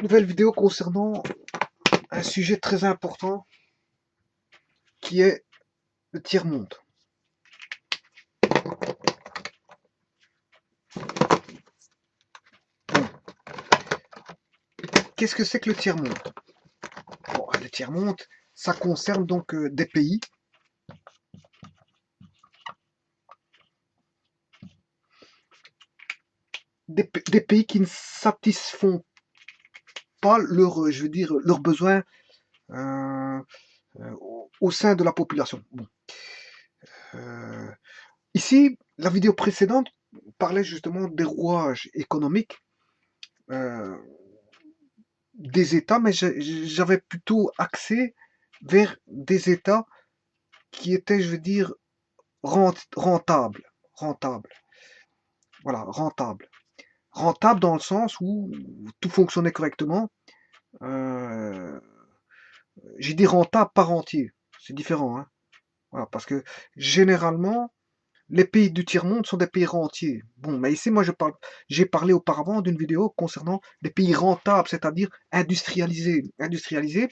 Nouvelle vidéo concernant un sujet très important qui est le tiers-monde. Qu'est-ce que c'est que le tiers-monde? Bon, le tiers-monde, ça concerne donc des pays des pays qui ne satisfont pas je veux dire, leurs besoins euh, au sein de la population. Bon. Euh, Ici, la vidéo précédente parlait justement des rouages économiques euh, des États, mais j'avais plutôt axé vers des États qui étaient, je veux dire, rentables. Rentables. Voilà, rentables. Rentables dans le sens où tout fonctionnait correctement. Euh, j'ai dit rentable par entier. C'est différent, hein. Voilà, parce que généralement, les pays du tiers-monde sont des pays rentiers. Bon, mais ici, moi, j'ai parlé auparavant d'une vidéo concernant des pays rentables, c'est-à-dire industrialisés. Industrialisés.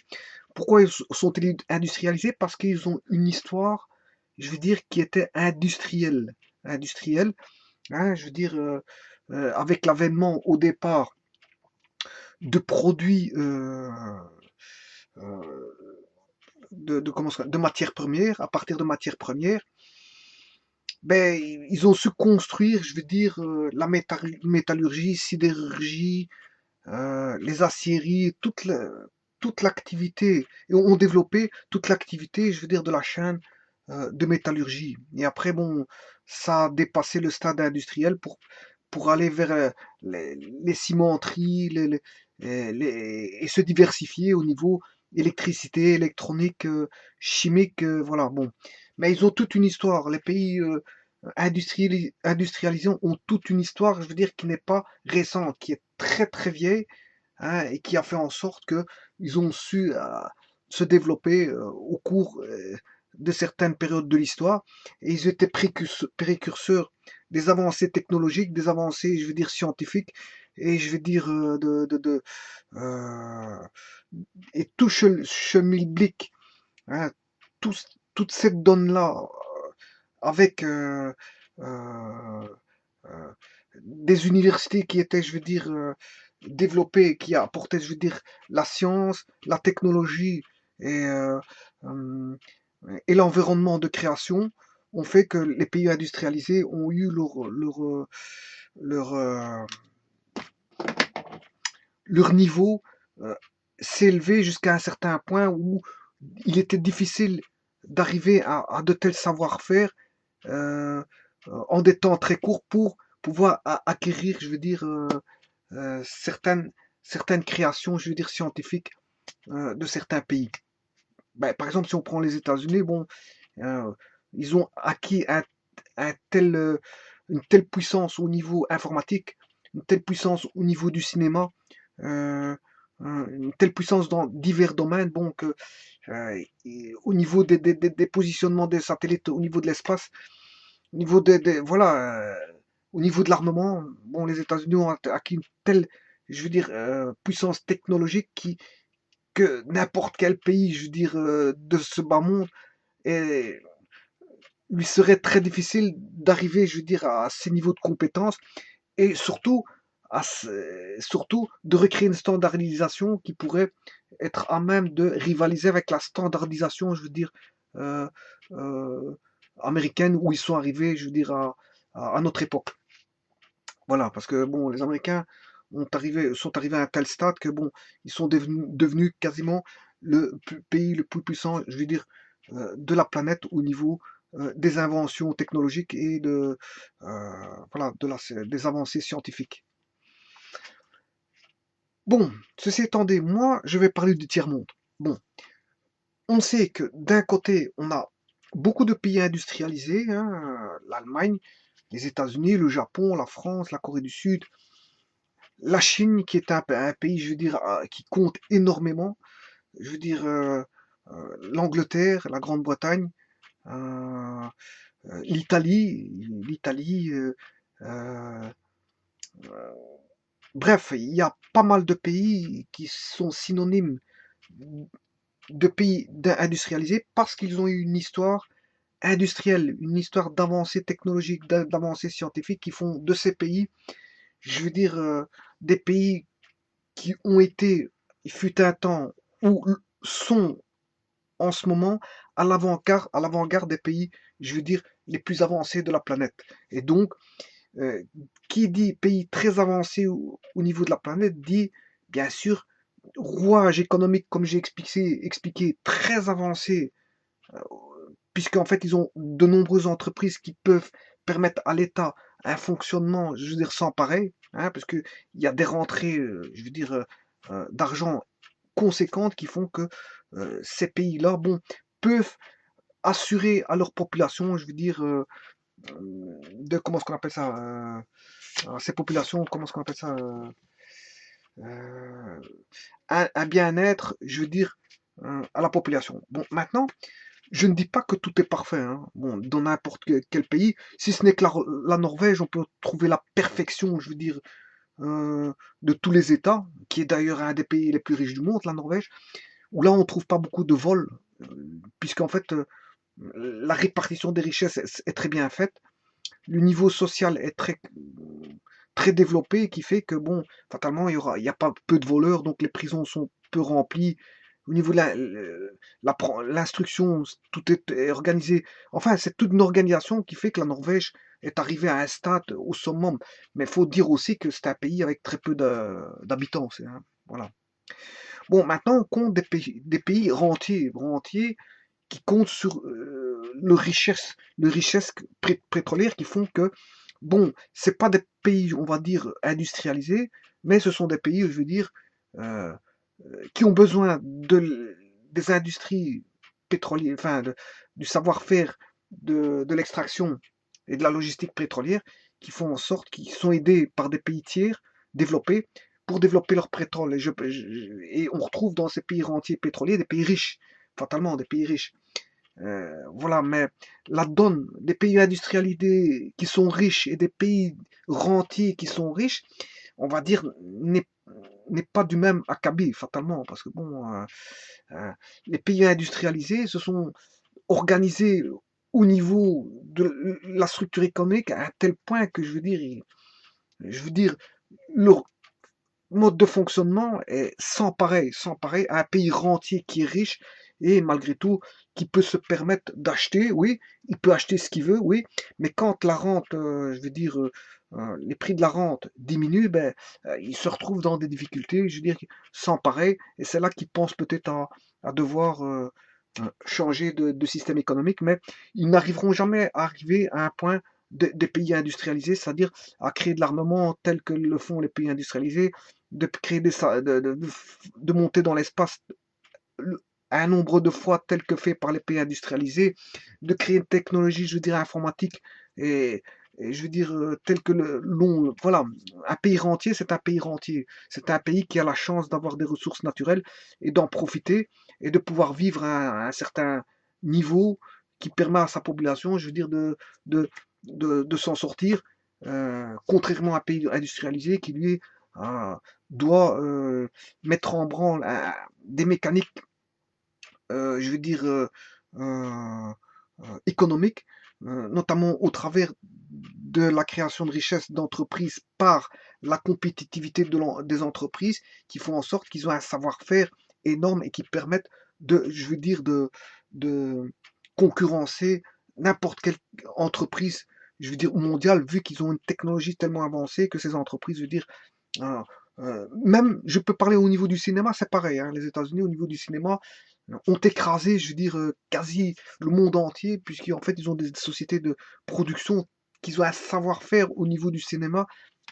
Pourquoi sont-ils industrialisés? Parce qu'ils ont une histoire, je veux dire, qui était industrielle. Industrielle, hein, je veux dire, avec l'avènement au départ de produits euh, de matières premières, à partir de matières premières, ben, ils ont su construire, je veux dire, la métallurgie, sidérurgie, les aciéries, toute l'activité, et ont développé toute l'activité, je veux dire, de la chaîne de métallurgie. Et après, bon, ça a dépassé le stade industriel pour aller vers les cimenteries, et se diversifier au niveau électricité, électronique, chimique, voilà, bon. Mais ils ont toute une histoire. Les pays industrialisés ont toute une histoire, je veux dire, qui n'est pas récente, qui est très très vieille, hein, et qui a fait en sorte que ils ont su se développer au cours de certaines périodes de l'histoire, et ils étaient précurseurs des avancées technologiques, des avancées, je veux dire, scientifiques, et je veux dire, euh, et tout schmilblick, hein, tout, toute cette donne-là, avec euh, euh, des universités qui étaient, je veux dire, développées, qui apportaient, je veux dire, la science, la technologie et, euh, euh, et l'environnement de création, ont fait que les pays industrialisés ont eu leur, leur niveau euh, s'élever jusqu'à un certain point où il était difficile d'arriver à de tels savoir-faire en des temps très courts pour pouvoir acquérir, je veux dire, certaines créations, je veux dire, scientifiques de certains pays. Ben, par exemple, si on prend les États-Unis, bon, euh, ils ont acquis un une telle puissance au niveau informatique, une telle puissance au niveau du cinéma, euh, une telle puissance dans divers domaines, bon, que au niveau des positionnements des satellites, au niveau de l'espace, au niveau voilà, au niveau de l'armement, bon, les États-Unis ont acquis une telle, je veux dire, puissance technologique que n'importe quel pays, je veux dire, de ce bas monde, et lui serait très difficile d'arriver, je veux dire, à ces niveaux de compétences, et surtout, surtout de recréer une standardisation qui pourrait être à même de rivaliser avec la standardisation, je veux dire, euh, euh, américaine, où ils sont arrivés, je veux dire, à notre époque. Voilà, parce que bon, les Américains sont arrivés à un tel stade que bon, ils sont devenus quasiment le pays le plus puissant, je veux dire, de la planète au niveau des inventions technologiques et voilà, des avancées scientifiques. Bon, ceci étant dit, moi, je vais parler du tiers-monde. Bon, on sait que d'un côté, on a beaucoup de pays industrialisés, hein, l'Allemagne, les États-Unis, le Japon, la France, la Corée du Sud, la Chine, qui est un pays, je veux dire, qui compte énormément, je veux dire, l'Angleterre, la Grande-Bretagne, euh, l'Italie, euh, Bref, il y a pas mal de pays qui sont synonymes de pays industrialisés parce qu'ils ont eu une histoire industrielle, une histoire d'avancée technologique, d'avancée scientifique qui font de ces pays, je veux dire, des pays qui ont été, il fut un temps, ou sont en ce moment à l'avant-garde des pays, je veux dire, les plus avancés de la planète. Et donc, euh, qui dit pays très avancé au niveau de la planète dit, bien sûr, rouage économique, comme j'ai expliqué, très avancé, euh, puisqu'en fait, ils ont de nombreuses entreprises qui peuvent permettre à l'État un fonctionnement, je veux dire, sans pareil, hein, parce qu'il y a des rentrées, je veux dire, d'argent conséquentes qui font que ces pays-là, bon, peuvent assurer à leur population, je veux dire, de comment est-ce qu'on appelle ça, ces populations, comment est-ce qu'on appelle ça, euh, un bien-être, je veux dire, à la population. Bon, maintenant, je ne dis pas que tout est parfait, hein. Bon, dans n'importe quel pays, si ce n'est que la Norvège, on peut trouver la perfection, je veux dire, de tous les États, qui est d'ailleurs un des pays les plus riches du monde, la Norvège, où là, on ne trouve pas beaucoup de vols, euh, puisqu'en fait, la répartition des richesses est très bien faite. Le niveau social est très développé, qui fait que, bon, fatalement, il y a pas peu de voleurs, donc les prisons sont peu remplies. Au niveau de l'instruction, tout est organisé. Enfin, c'est toute une organisation qui fait que la Norvège est arrivée à un stade au summum. Mais il faut dire aussi que c'est un pays avec très peu d'habitants. Hein, voilà. Bon, maintenant, on compte des pays rentiers qui comptent sur le richesse pétrolière qui font que, bon, c'est pas des pays, on va dire, industrialisés, mais ce sont des pays, je veux dire, euh, qui ont besoin des industries pétrolières, enfin, du savoir-faire de l'extraction et de la logistique pétrolière, qui font en sorte qu'ils sont aidés par des pays tiers développés pour développer leur pétrole. Et on retrouve dans ces pays rentiers pétroliers des pays riches, fatalement des pays riches. Voilà, mais la donne des pays industrialisés qui sont riches et des pays rentiers qui sont riches, on va dire, n'est pas du même acabit, fatalement, parce que bon, euh, les pays industrialisés se sont organisés au niveau de la structure économique à un tel point que je veux dire, leur mode de fonctionnement est sans pareil à un pays rentier qui est riche et malgré tout qui peut se permettre d'acheter, oui, il peut acheter ce qu'il veut, oui, mais quand la rente, je veux dire, les prix de la rente diminuent, ben, il se retrouve dans des difficultés, je veux dire, sans pareil, et c'est là qu'ils pensent peut-être à devoir changer de système économique, mais ils n'arriveront jamais à arriver à un point des pays industrialisés, c'est-à-dire à créer de l'armement tel que le font les pays industrialisés, de créer de monter dans l'espace un nombre de fois tel que fait par les pays industrialisés, de créer une technologie, je veux dire, informatique, et, et je veux dire, tel que voilà, un pays rentier, c'est un pays rentier. C'est un pays qui a la chance d'avoir des ressources naturelles et d'en profiter et de pouvoir vivre à un certain niveau qui permet à sa population, je veux dire, de s'en sortir, contrairement à un pays industrialisé qui, lui, euh, doit mettre en branle des mécaniques, je veux dire, euh, économiques, notamment au travers de la création de richesses d'entreprises par la compétitivité des entreprises, qui font en sorte qu'ils ont un savoir-faire énorme et qui permettent je veux dire, de concurrencer n'importe quelle entreprise, je veux dire, mondiale, vu qu'ils ont une technologie tellement avancée que ces entreprises, je veux dire, euh, même, je peux parler au niveau du cinéma, c'est pareil, hein, les États-Unis, au niveau du cinéma, ont écrasé, je veux dire, quasi le monde entier, puisqu'en fait, ils ont des sociétés de production qui ont un savoir-faire au niveau du cinéma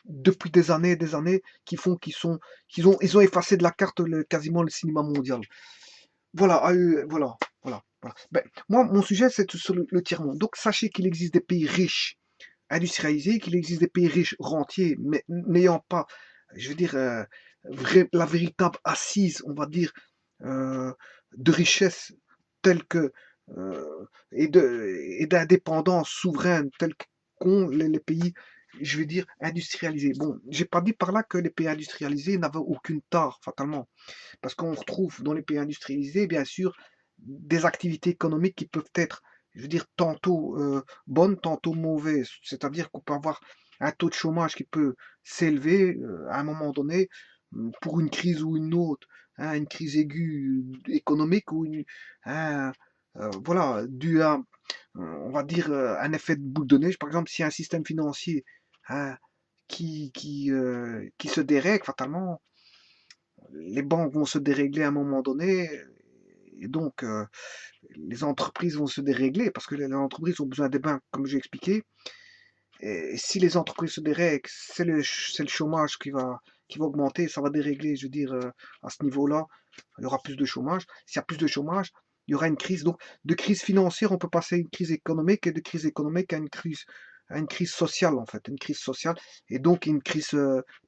depuis des années, qui font ils ont effacé de la carte quasiment le cinéma mondial. Voilà, voilà. Ben, moi, mon sujet, c'est sur le tiers-monde. Donc, sachez qu'il existe des pays riches, industrialisés, qu'il existe des pays riches, rentiers, mais n'ayant pas, je veux dire, la véritable assise, on va dire, euh, de richesse telle que, et d'indépendance souveraine telle qu'ont les pays. je vais dire, industrialisés. Bon, j'ai pas dit par là que les pays industrialisés n'avaient aucune tare, fatalement. Parce qu'on retrouve dans les pays industrialisés, bien sûr, des activités économiques qui peuvent être, je veux dire, tantôt bonnes, tantôt mauvaises. C'est-à-dire qu'on peut avoir un taux de chômage qui peut s'élever à un moment donné pour une crise ou une autre, hein, une crise aiguë économique ou un, voilà, dû à, on va dire, un effet de boule de neige. Par exemple, si un système financier hein, qui se dérègle fatalement, les banques vont se dérégler à un moment donné, et donc les entreprises vont se dérégler parce que les entreprises ont besoin des banques, comme j'ai expliqué. Et si les entreprises se dérèglent, c'est le chômage qui va augmenter, ça va dérégler, je veux dire, à ce niveau-là, il y aura plus de chômage. S'il y a plus de chômage, il y aura une crise. Donc, de crise financière, on peut passer à une crise économique et de crise économique à une crise sociale, en fait, une crise sociale et donc une crise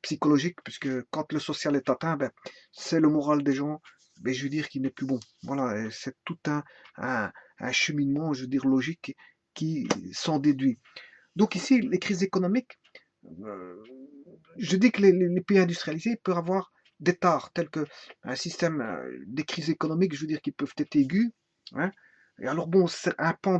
psychologique, puisque quand le social est atteint, ben, c'est le moral des gens, ben, je veux dire, qui n'est plus bon. Voilà, et c'est tout un, un cheminement, je veux dire, logique qui s'en déduit. Donc ici, les crises économiques, euh, je dis que les pays industrialisés peuvent avoir des tares, tels que un système, des crises économiques, je veux dire, qui peuvent être aiguës. Hein. Et alors bon, c'est un pan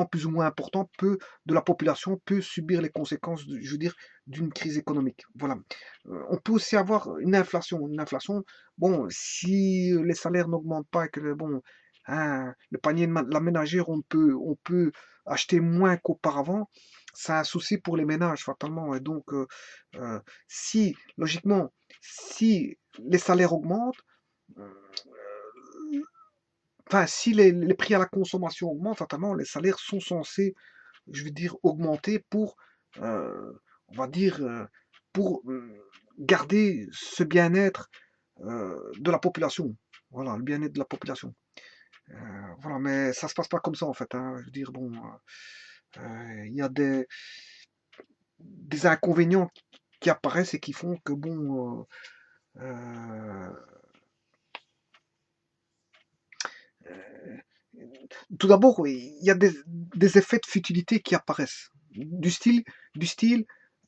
plus ou moins important de la population peut subir les conséquences, je veux dire, d'une crise économique. Voilà. On peut aussi avoir une inflation. Une inflation, bon, si les salaires n'augmentent pas et que bon, hein, le panier de la ménagère, on peut acheter moins qu'auparavant, c'est un souci pour les ménages, fatalement. Et donc, euh, si, logiquement, si les salaires augmentent, euh, enfin, si les prix à la consommation augmentent, fatalement, les salaires sont censés, je veux dire, augmenter pour, euh, on va dire, pour garder ce bien-être de la population. Voilà, le bien-être de la population. Voilà, mais ça se passe pas comme ça en fait. Hein. Je veux dire, bon, il y a des inconvénients qui apparaissent et qui font que bon, tout d'abord, oui, il y a des effets de futilité qui apparaissent. Du style,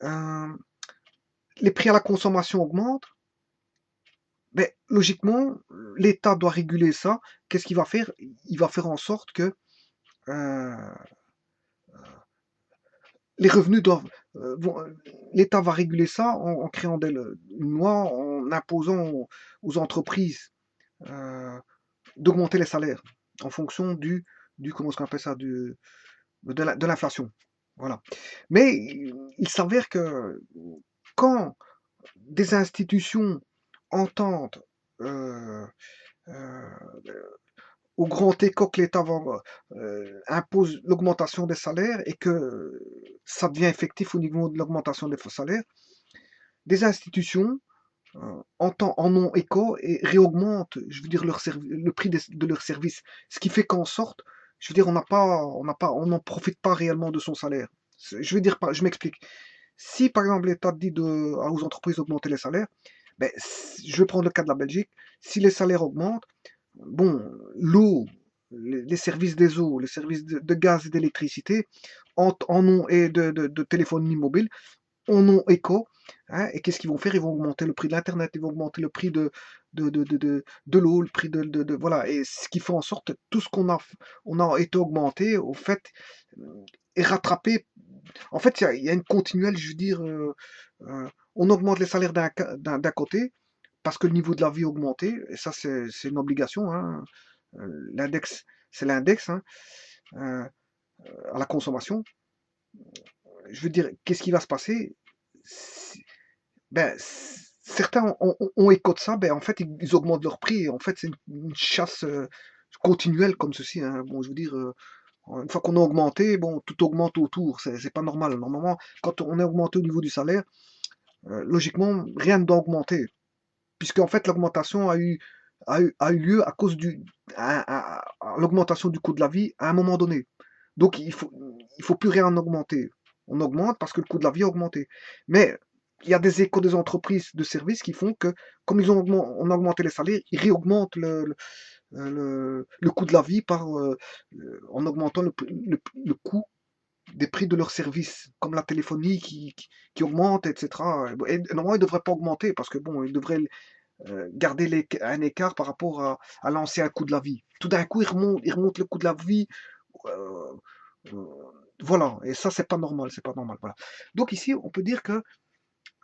euh, les prix à la consommation augmentent, mais logiquement, l'État doit réguler ça. Qu'est-ce qu'il va faire? Il va faire en sorte que euh, les revenus doivent. L'État va réguler ça en créant une loi, en imposant aux entreprises euh, d'augmenter les salaires en fonction comment est-ce qu'on appelle ça, de l'inflation. Voilà. Mais il s'avère que quand des institutions entendent euh, euh, au grand écho que l'État impose l'augmentation des salaires et que ça devient effectif au niveau de l'augmentation des salaires, des institutions en ont écho et réaugmentent, je veux dire, le prix de leurs services. Ce qui fait qu'en sorte, je veux dire, on n'en profite pas réellement de son salaire. Je veux dire, je m'explique. Si par exemple l'État dit aux entreprises d'augmenter les salaires, ben, je vais prendre le cas de la Belgique, si les salaires augmentent, bon, l'eau, les services des eaux, les services de gaz et d'électricité en ont et de téléphonie mobile en ont écho. Hein, et qu'est-ce qu'ils vont faire? Ils vont augmenter le prix de l'Internet, ils vont augmenter le prix de l'eau, le prix voilà. Et ce qui fait en sorte que tout ce on a été augmenté, au fait, est rattrapé. En fait, il y a une continuelle, je veux dire, on augmente les salaires d'un côté, parce que le niveau de la vie a augmenté, et ça, c'est une obligation. Hein. L'index, c'est l'index hein, euh, à la consommation. Je veux dire, qu'est-ce qui va se passer? Ben, certains ont écho de ça, ben, en fait, ils augmentent leur prix. Et en fait, c'est une chasse continuelle comme ceci. Hein. Bon, je veux dire, une fois qu'on a augmenté, bon, tout augmente autour. C'est pas normal. Normalement, quand on est augmenté au niveau du salaire, logiquement, rien ne doit augmenter. Puisque, en fait, l'augmentation a eu lieu à cause à l'augmentation du coût de la vie à un moment donné. Donc, il faut plus rien augmenter. On augmente parce que le coût de la vie a augmenté. Mais il y a des échos des entreprises de services qui font que, comme on a augmenté les salaires, ils réaugmentent le coût de la vie en augmentant le coût des prix de leurs services, comme la téléphonie qui augmente, etc. Et normalement, ils ne devraient pas augmenter parce que bon, ils devraient garder un écart par rapport à l'ancien coût de la vie. Tout d'un coup, il remonte le coût de la vie. euh, euh, voilà, et ça, c'est pas normal, c'est pas normal. Voilà. Donc ici, on peut dire que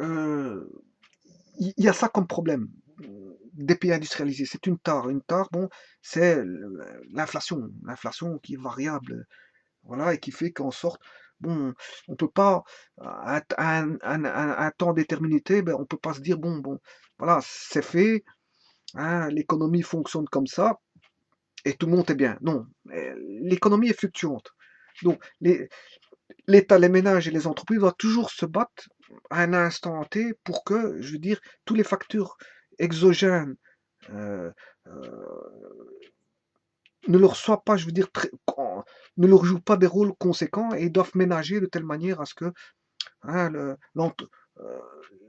euh, il y a ça comme problème des pays industrialisés. C'est une tare. Une tare, bon, c'est l'inflation qui est variable, voilà, et qui fait qu'en sorte, bon, on peut pas, un temps déterminé, ben, on peut pas se dire, bon, voilà, c'est fait, hein, l'économie fonctionne comme ça, et tout le monde est bien. Non, l'économie est fluctuante. Donc, l'État, les ménages et les entreprises doivent toujours se battre à un instant T pour que, je veux dire, tous les facteurs exogènes euh, euh, ne leur soient pas, je veux dire, ne leur jouent pas des rôles conséquents et ils doivent ménager de telle manière à ce que hein, euh,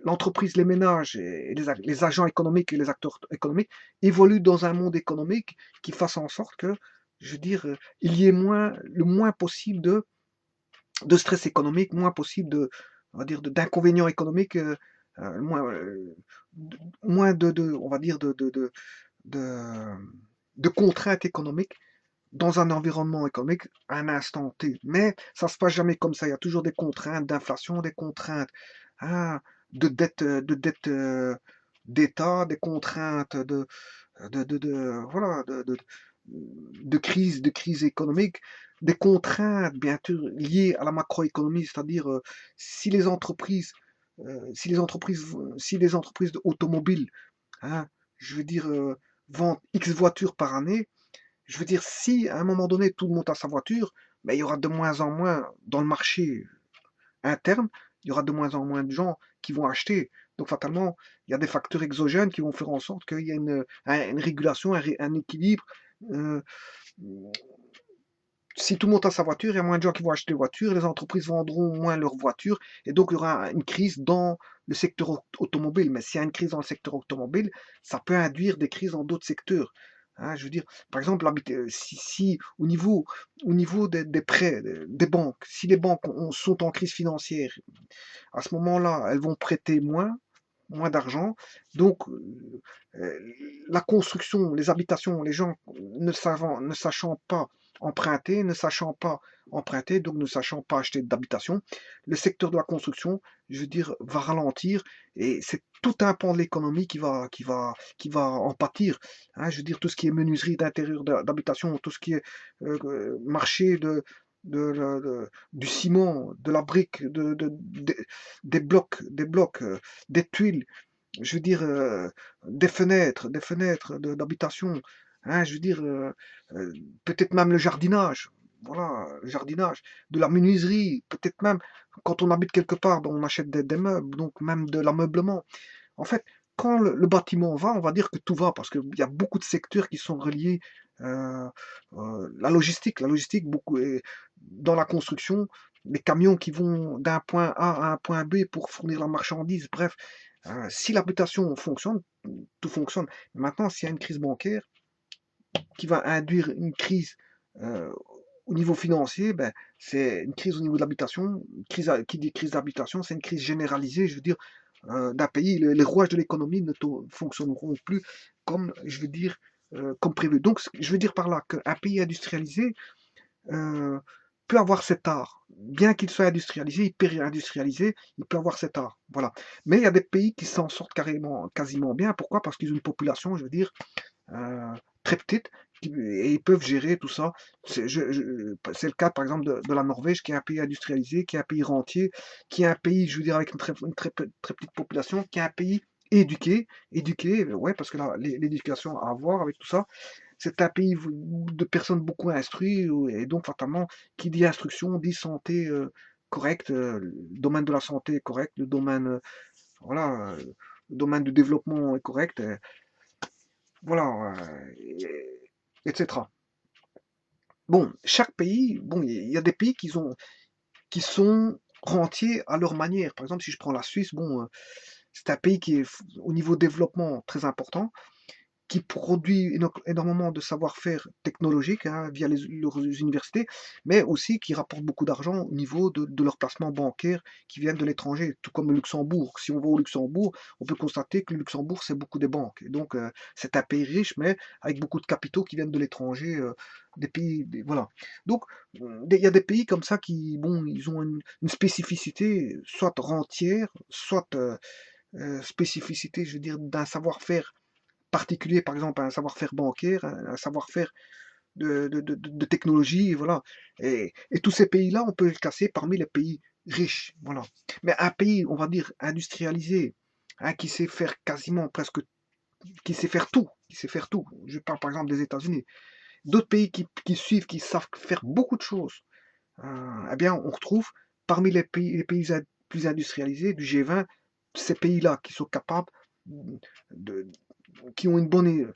l'entreprise, les ménages et les agents économiques et les acteurs économiques évoluent dans un monde économique qui fasse en sorte que, je veux dire, il y ait le moins possible de stress économique, moins possible on va dire, d'inconvénients économiques, moins, moins on va dire, de, de contraintes économiques dans un environnement économique à un instant T. Mais ça se passe jamais comme ça. Il y a toujours des contraintes d'inflation, des contraintes hein, de dette d'État, des contraintes voilà, de crise économique, des contraintes bien sûr liées à la macroéconomie, c'est-à-dire si les entreprises automobiles, hein, je veux dire, vendent X voitures par année, je veux dire, si à un moment donné tout le monde a sa voiture, mais il y aura de moins en moins dans le marché interne, il y aura de moins en moins de gens qui vont acheter. Donc fatalement, il y a des facteurs exogènes qui vont faire en sorte qu'il y ait une régulation, un équilibre. Euh, si tout le monde a sa voiture, il y a moins de gens qui vont acheter des voitures, les entreprises vendront moins leurs voitures, et donc il y aura une crise dans le secteur automobile. Mais s'il y a une crise dans le secteur automobile, ça peut induire des crises dans d'autres secteurs. Hein, je veux dire, par exemple, si au niveau des prêts, des banques, si les banques sont en crise financière, à ce moment-là, elles vont prêter moins d'argent. Donc, la construction, les habitations, les gens ne sachant pas emprunter, donc ne sachant pas acheter d'habitation, le secteur de la construction, je veux dire, va ralentir et c'est tout un pan de l'économie qui va en pâtir. Hein, je veux dire, tout ce qui est menuiserie d'intérieur d'habitation, tout ce qui est marché du ciment, de la brique, des blocs, des tuiles, je veux dire, des fenêtres d'habitation, hein, je veux dire, euh, peut-être même le jardinage, voilà, le jardinage, de la menuiserie, peut-être même quand on habite quelque part, ben, on achète des meubles, donc même de l'ameublement. En fait, quand le bâtiment va, on va dire que tout va, parce qu'il y a beaucoup de secteurs qui sont reliés. euh, la logistique, beaucoup, dans la construction, les camions qui vont d'un point A à un point B pour fournir la marchandise, bref, si l'habitation fonctionne, tout fonctionne. Maintenant, s'il y a une crise bancaire qui va induire une crise euh, au niveau financier, ben, c'est une crise au niveau de l'habitation. Qui dit crise d'habitation, c'est une crise généralisée, je veux dire, d'un pays. Les rouages de l'économie ne fonctionneront plus comme, je veux dire, comme prévu. Donc, je veux dire par là qu'un pays industrialisé euh, peut avoir cet art. Bien qu'il soit industrialisé, hyper-industrialisé, il peut avoir cet art. Voilà. Mais il y a des pays qui s'en sortent quasiment bien. Pourquoi? Parce qu'ils ont une population, je veux dire, euh, très petite, et ils peuvent gérer tout ça. C'est le cas, par exemple, de la Norvège, qui est un pays industrialisé, qui est un pays rentier, qui est un pays, je veux dire, avec une très petite population, qui est un pays éduqué, ouais, parce que l'éducation à avoir avec tout ça, c'est un pays de personnes beaucoup instruites, et donc fatalement, qui dit instruction, dit santé correcte, le domaine de la santé est correct, le domaine, voilà, le domaine du développement est correct, voilà, etc. Bon, chaque pays, bon, il y a des pays qui sont rentiers à leur manière. Par exemple, si je prends la Suisse, bon, c'est un pays qui est au niveau développement très important, qui produit énormément de savoir-faire technologique hein, via leurs universités, mais aussi qui rapportent beaucoup d'argent au niveau de leurs placements bancaires qui viennent de l'étranger, tout comme le Luxembourg. Si on va au Luxembourg, on peut constater que le Luxembourg, c'est beaucoup des banques. Et donc, c'est un pays riche, mais avec beaucoup de capitaux qui viennent de l'étranger, des pays, voilà. Donc, il y a des pays comme ça qui, bon, ils ont une spécificité, soit rentière, soit spécificité, je veux dire, d'un savoir-faire particulier, par exemple un savoir-faire bancaire, un savoir-faire de technologie, voilà. Et tous ces pays-là, on peut les classer parmi les pays riches, voilà. Mais un pays, on va dire, industrialisé, hein, qui sait faire quasiment presque, qui sait faire tout, qui sait faire tout. Je parle par exemple des États-Unis. D'autres pays qui suivent, qui savent faire beaucoup de choses, eh bien, on retrouve parmi les pays plus industrialisés du G20, ces pays-là qui sont capables de, qui ont une bonne,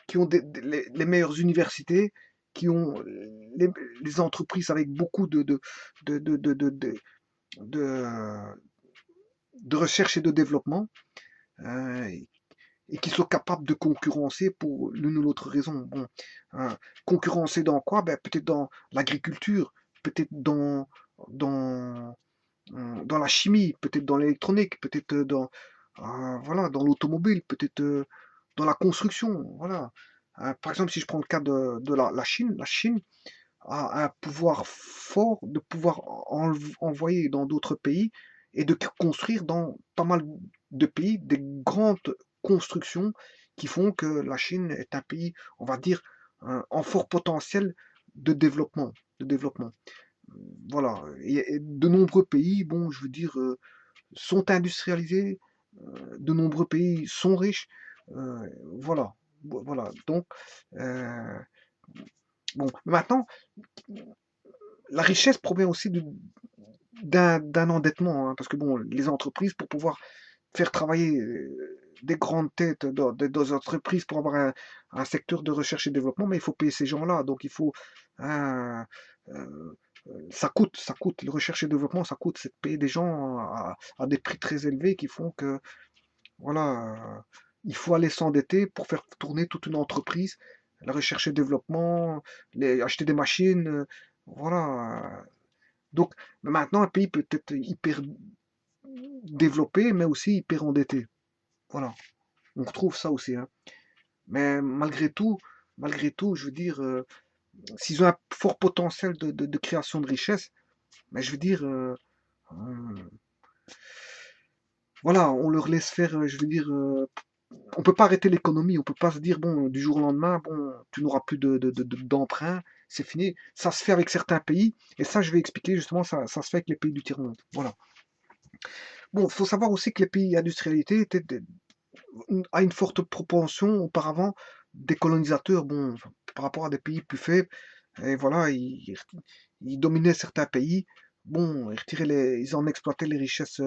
qui ont les meilleures universités, qui ont les entreprises avec beaucoup de, de, de, de, de, de- de recherche et de développement, euh, et qui sont capables de concurrencer pour l'une ou l'autre raison. Bon, concurrencer dans quoi? Ben, peut-être dans l'agriculture, peut-être dans, dans la chimie, peut-être dans l'électronique, peut-être voilà, dans l'automobile, peut-être dans la construction. Voilà. Par exemple, si je prends le cas de la Chine a un pouvoir fort de pouvoir envoyer dans d'autres pays et de construire dans pas mal de pays des grandes constructions qui font que la Chine est un pays, on va dire, en fort potentiel de développement. De développement. Voilà. Et de nombreux pays, bon, je veux dire, sont industrialisés, de nombreux pays sont riches. Voilà. Voilà. Donc, euh, bon, maintenant, la richesse provient aussi d'un endettement, hein, parce que bon, les entreprises, pour pouvoir faire travailler des grandes têtes dans entreprises pour avoir un secteur de recherche et développement, mais il faut payer ces gens-là. Donc il faut un, ça coûte. Le recherche et développement, ça coûte. C'est de payer des gens à des prix très élevés qui font que voilà, il faut aller s'endetter pour faire tourner toute une entreprise. La recherche et développement, acheter des machines, voilà. Donc maintenant, un pays peut être hyper développé, mais aussi hyper endetté. Voilà, on retrouve ça aussi, hein. Mais malgré tout, je veux dire, s'ils ont un fort potentiel de création de richesse, mais je veux dire, voilà, on leur laisse faire, je veux dire, on peut pas arrêter l'économie, on peut pas se dire, bon, du jour au lendemain, bon, tu n'auras plus d'emprunt, c'est fini. Ça se fait avec certains pays, et ça, je vais expliquer justement, ça se fait avec les pays du tiers-monde. Voilà. Bon, il faut savoir aussi que les pays industrialisés étaient à une forte propension auparavant des colonisateurs, bon, par rapport à des pays plus faibles, et voilà, ils dominaient certains pays, bon, ils en exploitaient les richesses,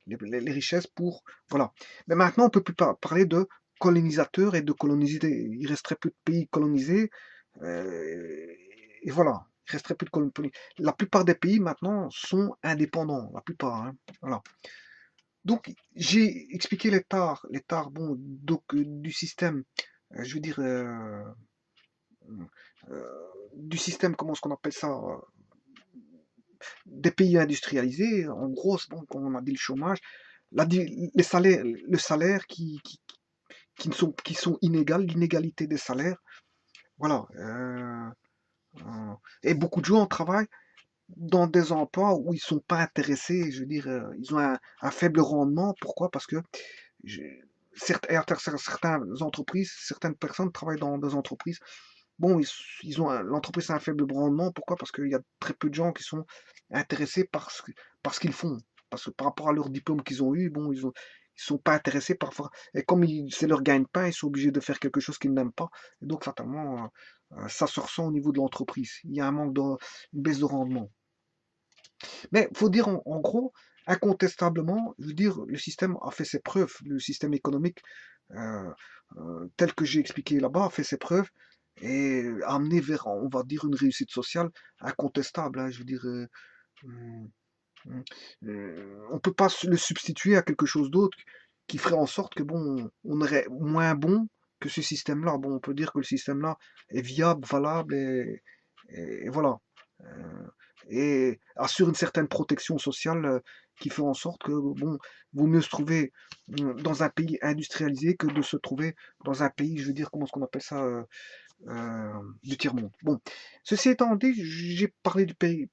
les richesses pour, voilà. Mais maintenant, on peut plus parler de colonisateurs et de colonisés. Il resterait plus de pays colonisés, et voilà. Il resterait plus de colonies. La plupart des pays maintenant sont indépendants, la plupart, hein, voilà. Donc, j'ai expliqué les tares, bon, donc, du système, je veux dire, du système, comment est-ce qu'on appelle ça, des pays industrialisés, en gros, bon, comme on a dit, le chômage, les salaires, le salaire qui sont inégaux, l'inégalité des salaires, voilà. Et beaucoup de gens travaillent dans des emplois où ils sont pas intéressés, je veux dire, ils ont un faible rendement. Pourquoi? Parce que certaines entreprises, certaines personnes travaillent dans des entreprises. Bon, ils ont l'entreprise a un faible rendement. Pourquoi? Parce qu'il y a très peu de gens qui sont intéressés par ce qu'ils font. Parce que par rapport à leur diplôme qu'ils ont eu, bon, ils sont pas intéressés parfois. Et comme c'est leur gagne-pain, ils sont obligés de faire quelque chose qu'ils n'aiment pas. Et donc, fatalement, ça se ressent au niveau de l'entreprise. Il y a un manque une baisse de rendement. Mais il faut dire en gros, incontestablement, je veux dire, le système a fait ses preuves. Le système économique, euh, tel que j'ai expliqué là-bas, a fait ses preuves et a amené vers, on va dire, une réussite sociale incontestable, hein. Je veux dire, hum, on ne peut pas le substituer à quelque chose d'autre qui ferait en sorte que bon, on aurait moins bon que ce système-là. Bon, on peut dire que le système-là est viable, valable et voilà. Euh, et assure une certaine protection sociale qui fait en sorte que bon, vaut mieux se trouver dans un pays industrialisé que de se trouver dans un pays, je veux dire, comment est-ce qu'on appelle ça, du tiers-monde. Bon, ceci étant dit, j'ai parlé du pays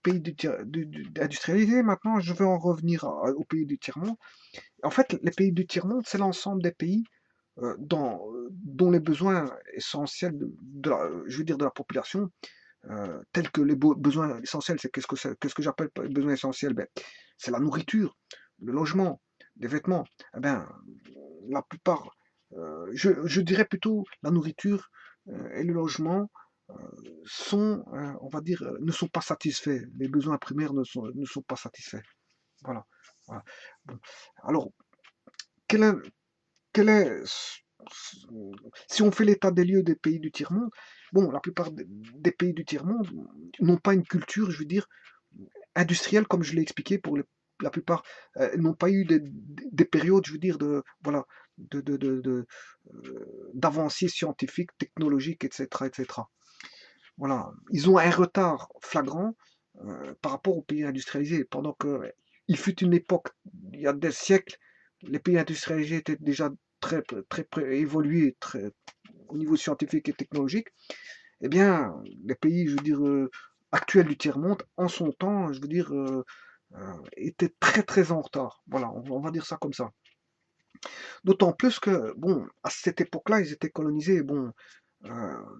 industrialisé. Maintenant, je vais en revenir au pays du tiers-monde. En fait, les pays du tiers-monde, c'est l'ensemble des pays dont les besoins essentiels je veux dire, de la population, tels que les besoins essentiels, c'est qu'est-ce que j'appelle besoins essentiels? Ben, c'est la nourriture, le logement, les vêtements. Eh ben, la plupart, je dirais plutôt la nourriture et le logement euh, on va dire, ne sont pas satisfaits. Les besoins primaires ne sont pas satisfaits. Voilà. Voilà. Bon. Alors, quel est, quel est, si on fait l'état des lieux des pays du tiers-monde, bon, la plupart des pays du tiers-monde n'ont pas une culture, je veux dire, industrielle, comme je l'ai expliqué, la plupart n'ont pas eu des périodes, je veux dire, voilà, d'avancées scientifiques, technologiques, etc., etc. Voilà, ils ont un retard flagrant par rapport aux pays industrialisés, pendant que il fut une époque, il y a des siècles, les pays industrialisés étaient déjà très évolués au niveau scientifique et technologique. Eh bien, les pays, je veux dire, actuels du tiers-monde, en son temps, je veux dire, étaient très en retard. Voilà, on va dire ça comme ça. D'autant plus que, bon, à cette époque-là, ils étaient colonisés. Bon,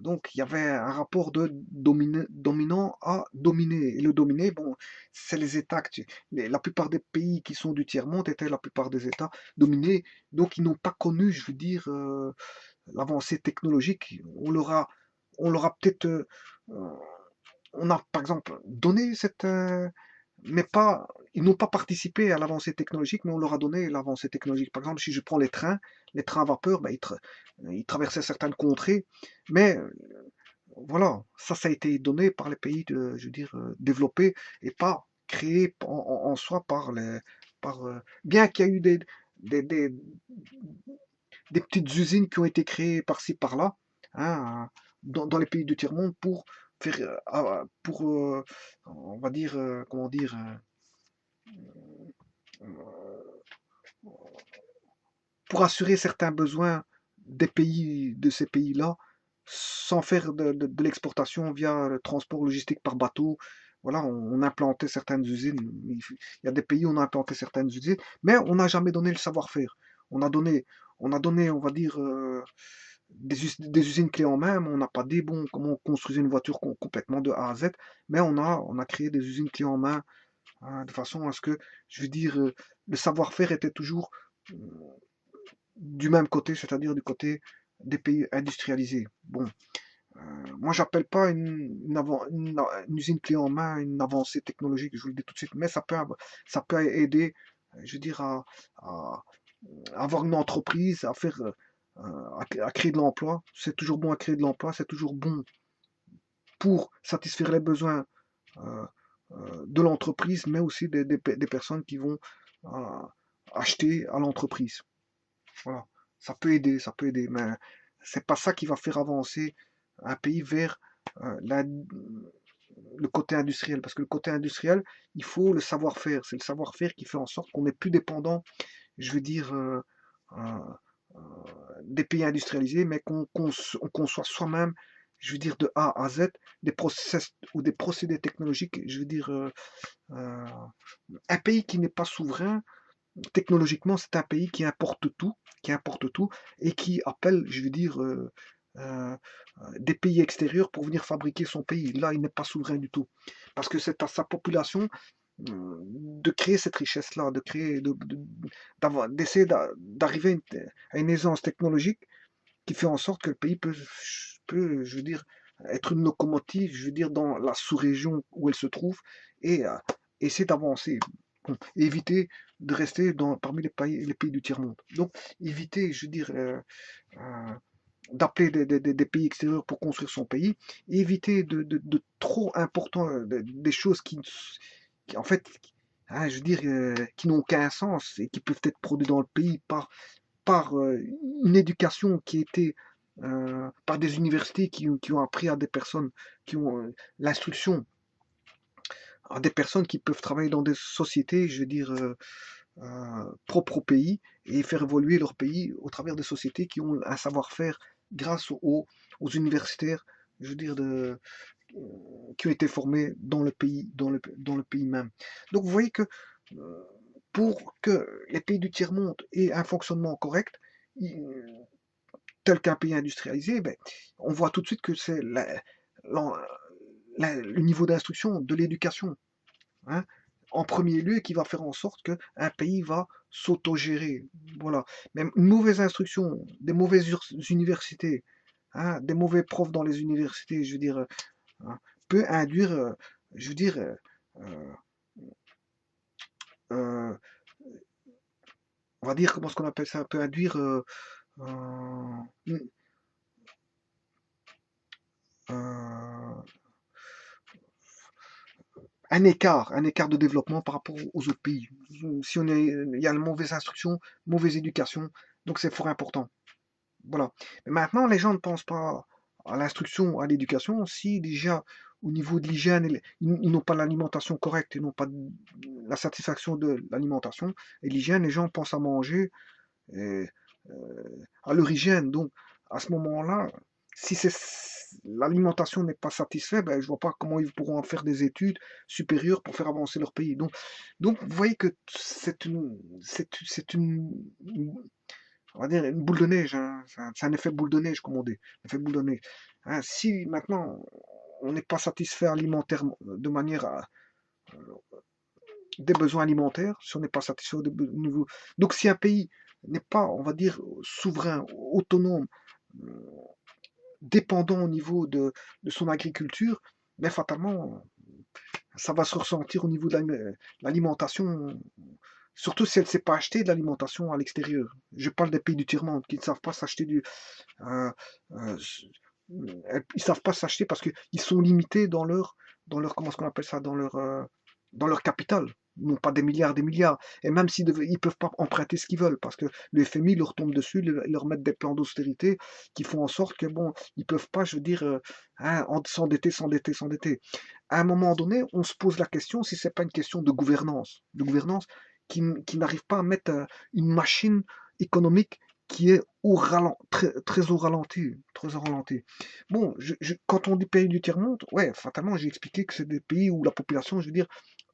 donc il y avait un rapport de dominant à dominé. Et le dominé, bon, c'est les États. La plupart des pays qui sont du tiers-monde étaient la plupart des États dominés. Donc ils n'ont pas connu, je veux dire, l'avancée technologique. On leur a peut-être, on a par exemple donné mais pas, ils n'ont pas participé à l'avancée technologique, mais on leur a donné l'avancée technologique. Par exemple, si je prends les trains à vapeur, ben, ils traversaient certaines contrées, mais voilà, ça a été donné par les pays, je veux dire, développés et pas créé en soi bien qu'il y a eu des, des, des petites usines qui ont été créées par-ci par-là, hein, dans les pays du tiers-monde pour, on va dire, comment dire, pour assurer certains besoins de ces pays-là, sans faire de l'exportation via le transport logistique par bateau. Voilà, on implantait certaines usines. Il y a des pays où on a implanté certaines usines, mais on n'a jamais donné le savoir-faire. On a donné, on va dire, des usines clés en main, mais on n'a pas dit, bon, comment construire une voiture complètement de A à Z, mais on a créé des usines clés en main, hein, de façon à ce que, je veux dire, le savoir-faire était toujours du même côté, c'est-à-dire du côté des pays industrialisés. Bon, moi j'appelle pas une usine clé en main une avancée technologique, je vous le dis tout de suite, mais ça peut aider, je veux dire, à avoir une entreprise, à créer de l'emploi. C'est toujours bon à créer de l'emploi, c'est toujours bon pour satisfaire les besoins euh, de l'entreprise, mais aussi des personnes qui vont euh, acheter à l'entreprise. Voilà. Ça peut aider, mais c'est pas ça qui va faire avancer un pays vers le côté industriel. Parce que le côté industriel, il faut le savoir-faire. C'est le savoir-faire qui fait en sorte qu'on n'est plus dépendant, je veux dire, euh, euh, des pays industrialisés, mais on conçoit soi-même, je veux dire, de A à Z, des process ou des procédés technologiques, je veux dire, euh, un pays qui n'est pas souverain, technologiquement, c'est un pays qui importe tout et qui appelle, je veux dire, euh, des pays extérieurs pour venir fabriquer son pays. Là, il n'est pas souverain du tout. Parce que c'est à sa population de créer cette richesse-là, de créer, d'essayer d'arriver à une aisance technologique qui fait en sorte que le pays je veux dire, être une locomotive, je veux dire, dans la sous-région où elle se trouve et essayer d'avancer. Bon, et éviter de rester parmi les pays du tiers-monde. Donc, éviter, je veux dire, d'appeler des pays extérieurs pour construire son pays, et éviter de trop important, des choses en fait, hein, je veux dire, qui n'ont aucun sens et qui peuvent être produites dans le pays par par une éducation qui était par des universités qui ont appris à des personnes qui ont l'instruction, à des personnes qui peuvent travailler dans des sociétés, je veux dire, propres au pays et faire évoluer leur pays au travers des sociétés qui ont un savoir-faire grâce aux universitaires, je veux dire, qui ont été formés dans le pays, dans le pays même. Donc vous voyez que euh, pour que les pays du tiers-monde aient un fonctionnement correct, tel qu'un pays industrialisé, ben, on voit tout de suite que c'est le niveau d'instruction, de l'éducation, hein, en premier lieu, qui va faire en sorte qu'un pays va s'autogérer. Voilà. Même une mauvaise instruction, des mauvaises universités, hein, des mauvais profs dans les universités, je veux dire, hein, peut induire, je veux dire, euh, euh, on va dire, comment est-ce qu'on appelle ça, peut induire euh, euh, un écart de développement par rapport aux autres pays. Si il y a une mauvaise instruction, mauvaise éducation, donc c'est fort important. Voilà. Mais maintenant, les gens ne pensent pas à l'instruction, à l'éducation, si déjà au niveau de l'hygiène, ils n'ont pas l'alimentation correcte, ils n'ont pas la satisfaction de l'alimentation et l'hygiène, les gens pensent à manger et, à leur hygiène. Donc, à ce moment-là, si l'alimentation n'est pas satisfaite, ben, je vois pas comment ils pourront en faire des études supérieures pour faire avancer leur pays. Donc vous voyez que c'est on va dire une boule de neige, hein. C'est un effet boule de neige, comme on dit. Effet boule de neige. Hein, si maintenant on n'est pas satisfait alimentairement de manière à des besoins alimentaires, si on n'est pas satisfait au niveau. Donc si un pays n'est pas, on va dire, souverain, autonome, dépendant au niveau de son agriculture, mais fatalement, ça va se ressentir au niveau de l'alimentation, surtout si elle ne sait pas acheter de l'alimentation à l'extérieur. Je parle des pays du tiers-monde qui ne savent pas s'acheter euh, euh, ils savent pas s'acheter parce qu'ils sont limités dans leur, comment est-ce qu'on appelle ça, dans leur capital. Ils n'ont pas des milliards. Et même s'ils ils peuvent pas emprunter ce qu'ils veulent, parce que le FMI leur tombe dessus, leur mettent des plans d'austérité qui font en sorte que, bon, ils peuvent pas, je veux dire, hein, s'endetter, s'endetter, s'endetter. À un moment donné, on se pose la question si c'est pas une question de gouvernance qui n'arrive pas à mettre une machine économique qui est très au ralenti, très au ralenti. Bon, quand on dit pays du tiers-monde, ouais, fatalement, j'ai expliqué que c'est des pays où la population, je veux dire,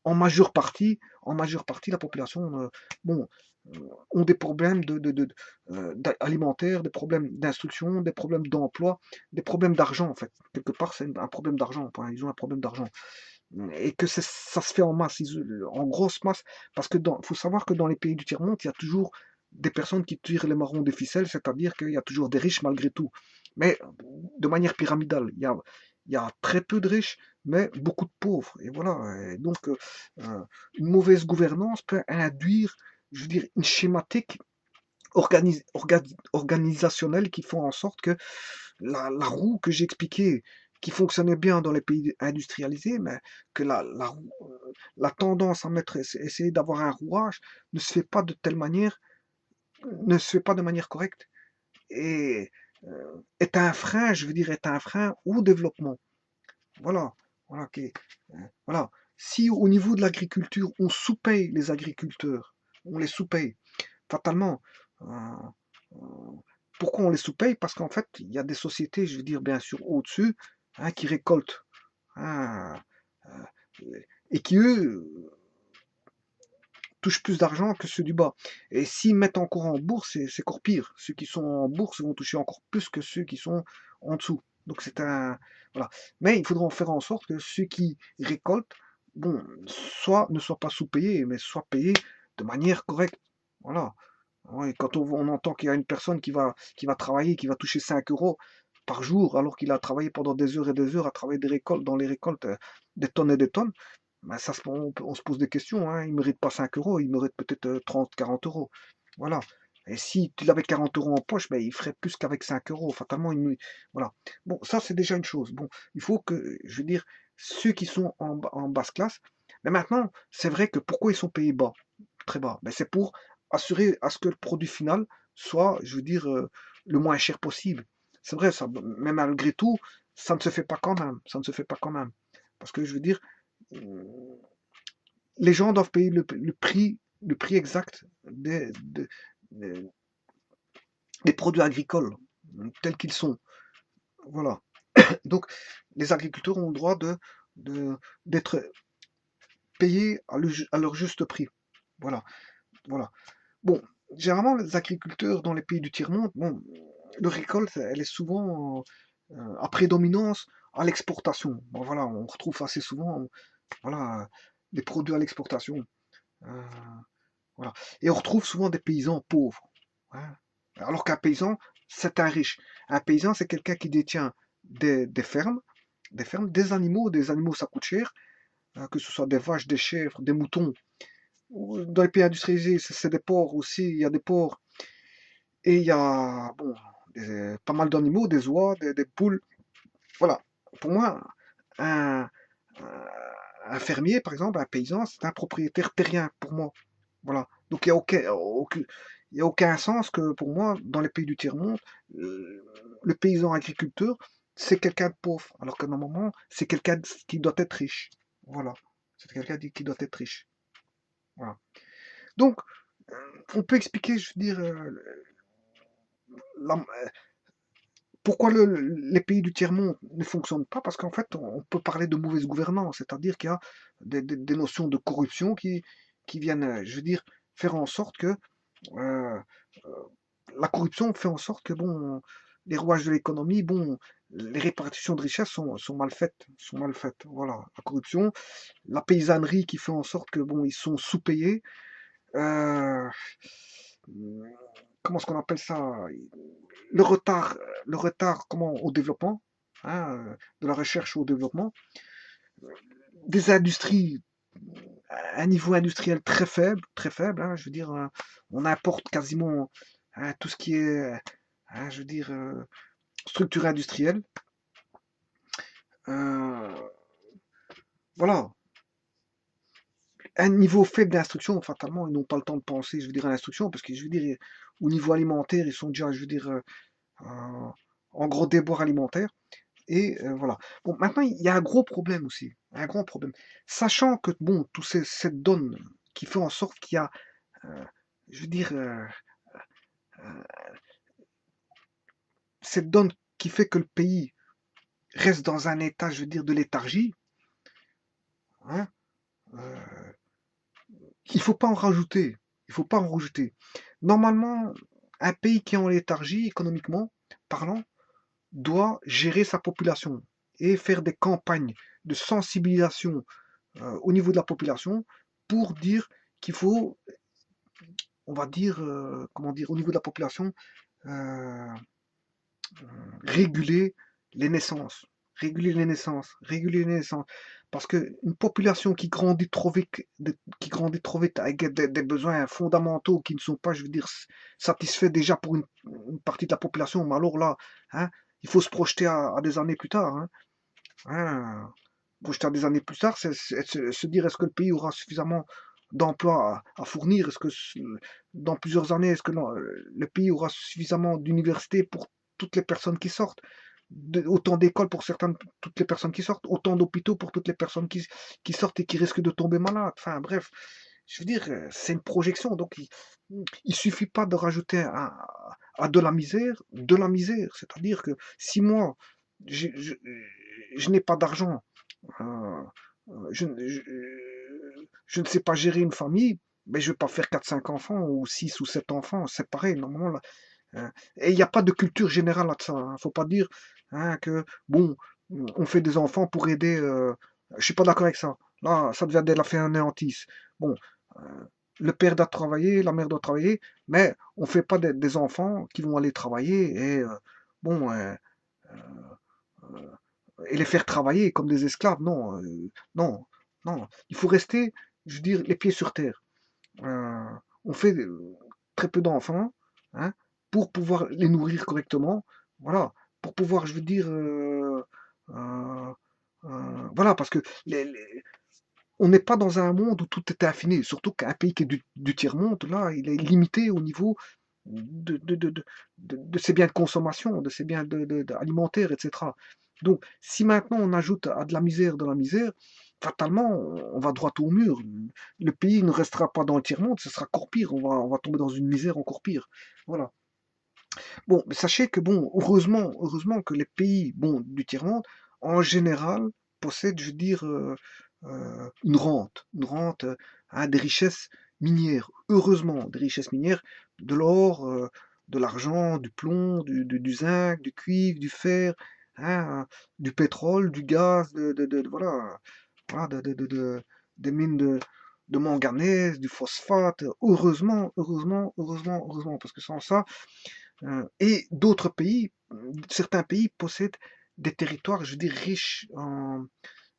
en majeure partie, la population, bon, ont des problèmes alimentaires, des problèmes d'instruction, des problèmes d'emploi, des problèmes d'argent, en fait. Quelque part, c'est un problème d'argent. Enfin, ils ont un problème d'argent. Et que ça se fait en masse, en grosse masse, parce que faut savoir que dans les pays du tiers-monde, il y a toujours des personnes qui tirent les marrons des ficelles, c'est-à-dire qu'il y a toujours des riches malgré tout. Mais de manière pyramidale, il y a très peu de riches, mais beaucoup de pauvres. Et voilà. Et donc, une mauvaise gouvernance peut induire, je veux dire, une schématique organisationnelle qui font en sorte que la roue que j'ai expliquée, qui fonctionnait bien dans les pays industrialisés, mais que la tendance à essayer d'avoir un rouage ne se fait pas de telle manière, ne se fait pas de manière correcte et est un frein, je veux dire, est un frein au développement. Voilà. Voilà, ok. Voilà. Si au niveau de l'agriculture, on sous-paye les agriculteurs, on les sous-paye, fatalement, euh, euh, pourquoi on les sous-paye? Parce qu'en fait, il y a des sociétés, je veux dire, bien sûr, au-dessus, hein, qui récoltent, hein, et qui, eux, touchent plus d'argent que ceux du bas. Et s'ils mettent encore en bourse, c'est encore pire. Ceux qui sont en bourse vont toucher encore plus que ceux qui sont en dessous. Donc c'est un... Voilà. Mais il faudra en faire en sorte que ceux qui récoltent, bon, ne soient pas sous-payés, mais soient payés de manière correcte. Voilà. Ouais, quand on entend qu'il y a une personne qui va travailler, qui va toucher 5 euros par jour, alors qu'il a travaillé pendant des heures et des heures à travailler dans les récoltes, des tonnes et des tonnes, ben ça, on se pose des questions. Hein. Il ne mérite pas 5 euros, il mérite peut-être 30, 40 euros. Voilà. Et si tu avais 40 euros en poche, ben, il ferait plus qu'avec 5 euros. Fatalement, voilà. Bon, ça, c'est déjà une chose. Bon, il faut que, je veux dire, ceux qui sont en basse classe, mais maintenant, c'est vrai que pourquoi ils sont payés bas, très bas? Ben, c'est pour assurer à ce que le produit final soit, je veux dire, le moins cher possible. C'est vrai, ça, mais malgré tout, ça ne se fait pas quand même. Ça ne se fait pas quand même. Parce que je veux dire, euh, les gens doivent payer le prix exact des- des produits agricoles tels qu'ils sont. Voilà. Donc, les agriculteurs ont le droit de- d'être payés à leur juste prix. Voilà. Voilà. Bon, généralement, les agriculteurs dans les pays du tiers-monde, bon, leur récolte, elle est souvent à prédominance à l'exportation. Bon, voilà, on retrouve assez souvent, voilà, des produits à l'exportation. Euh, voilà. Et on retrouve souvent des paysans pauvres, hein. Alors qu'un paysan, c'est un riche. Un paysan, c'est quelqu'un qui détient des fermes, des animaux, ça coûte cher, que ce soit des vaches, des chèvres, des moutons. Dans les pays industrialisés, c'est des porcs aussi, il y a des porcs. Et il y a bon, pas mal d'animaux, des oies, des poules. Voilà. Pour moi, un, un fermier, par exemple, un paysan, c'est un propriétaire terrien pour moi. Voilà. Donc il y a aucun sens que pour moi, dans les pays du tiers-monde, le paysan agriculteur, c'est quelqu'un de pauvre. Alors que normalement, c'est quelqu'un qui doit être riche. Voilà. C'est quelqu'un qui doit être riche. Voilà. Donc, on peut expliquer, je veux dire, la- pourquoi les pays du tiers-monde ne fonctionnent pas? Parce qu'en fait, on peut parler de mauvaise gouvernance, c'est-à-dire qu'il y a des notions de corruption qui viennent, je veux dire, faire en sorte que euh, euh, la corruption fait en sorte que bon, les rouages de l'économie, bon, les répartitions de richesses sont mal faites, sont mal faites. Voilà, la corruption, la paysannerie qui fait en sorte que bon, ils sont sous-payés. Euh, comment est-ce qu'on appelle ça? Le retard comment, au développement, hein, de la recherche au développement, des industries, un niveau industriel très faible, hein, je veux dire, on importe quasiment hein, tout ce qui est, hein, je veux dire, structure industrielle. Euh, voilà, un niveau faible d'instruction, fatalement, ils n'ont pas le temps de penser, je veux dire, à l'instruction, parce que je veux dire, au niveau alimentaire, ils sont déjà, je veux dire, en gros déboire alimentaire. Et voilà. Bon, maintenant, il y a un gros problème aussi. Un grand problème. Sachant que, bon, cette donne qui fait en sorte qu'il y a, euh, je veux dire, euh, cette donne qui fait que le pays reste dans un état, je veux dire, de léthargie, hein, euh, il faut pas en rajouter. Il faut pas en rajouter. Normalement, un pays qui est en léthargie, économiquement parlant, doit gérer sa population et faire des campagnes de sensibilisation au niveau de la population pour dire qu'il faut, on va dire, comment dire, au niveau de la population, euh, réguler les naissances. Réguler les naissances, réguler les naissances. Parce qu'une population qui grandit trop vite avec des besoins fondamentaux qui ne sont pas, je veux dire, satisfaits déjà pour une partie de la population, mais alors là, hein, il faut se projeter à des années plus tard. Hein. Hein, projeter à des années plus tard, c'est se dire est-ce que le pays aura suffisamment d'emplois à fournir? Est-ce que dans plusieurs années, est-ce que le pays aura suffisamment d'universités pour toutes les personnes qui sortent? Autant d'écoles pour certaines, toutes les personnes qui sortent, autant d'hôpitaux pour toutes les personnes qui sortent et qui risquent de tomber malades. Enfin bref, je veux dire, c'est une projection, donc il suffit pas de rajouter à de la misère. C'est-à-dire que si moi, je, je- je n'ai pas d'argent, euh, je ne sais pas gérer une famille, mais je ne vais pas faire quatre cinq enfants ou 6 ou 7 enfants, c'est pareil, normalement. Là, hein. Et il n'y a pas de culture générale à ça. Il ne faut pas dire hein, que, bon, on fait des enfants pour aider. Je ne suis pas d'accord avec ça. Là, ça devient de la fainéantise. Bon, euh, le père doit travailler, la mère doit travailler, mais on ne fait pas des enfants qui vont aller travailler et, bon, et les faire travailler comme des esclaves. Non, non, non. Il faut rester, je veux dire, les pieds sur terre. Euh, on fait très peu d'enfants hein, pour pouvoir les nourrir correctement. Voilà, pour pouvoir, je veux dire, euh, voilà, parce que on n'est pas dans un monde où tout est infini. Surtout qu'un pays qui est du tiers-monde, là, il est limité au niveau. de ces biens de consommation, de ces biens alimentaires, etc. Donc, si maintenant on ajoute à de la misère de la misère, fatalement, on va droit au mur. Le pays ne restera pas dans le tiers-monde, ce sera encore pire. On va tomber dans une misère encore pire. Voilà. Bon, mais sachez que bon, heureusement que les pays bon, du tiers-monde, en général, possèdent, je veux dire, une rente, hein, des richesses minières. Heureusement, des richesses minières, de l'or, de l'argent, du plomb, du zinc, du cuivre, du fer, hein, du pétrole, du gaz, voilà, voilà, des mines de manganèse, du phosphate. Heureusement, parce que sans ça, et d'autres pays, certains pays possèdent des territoires, je veux dire, riches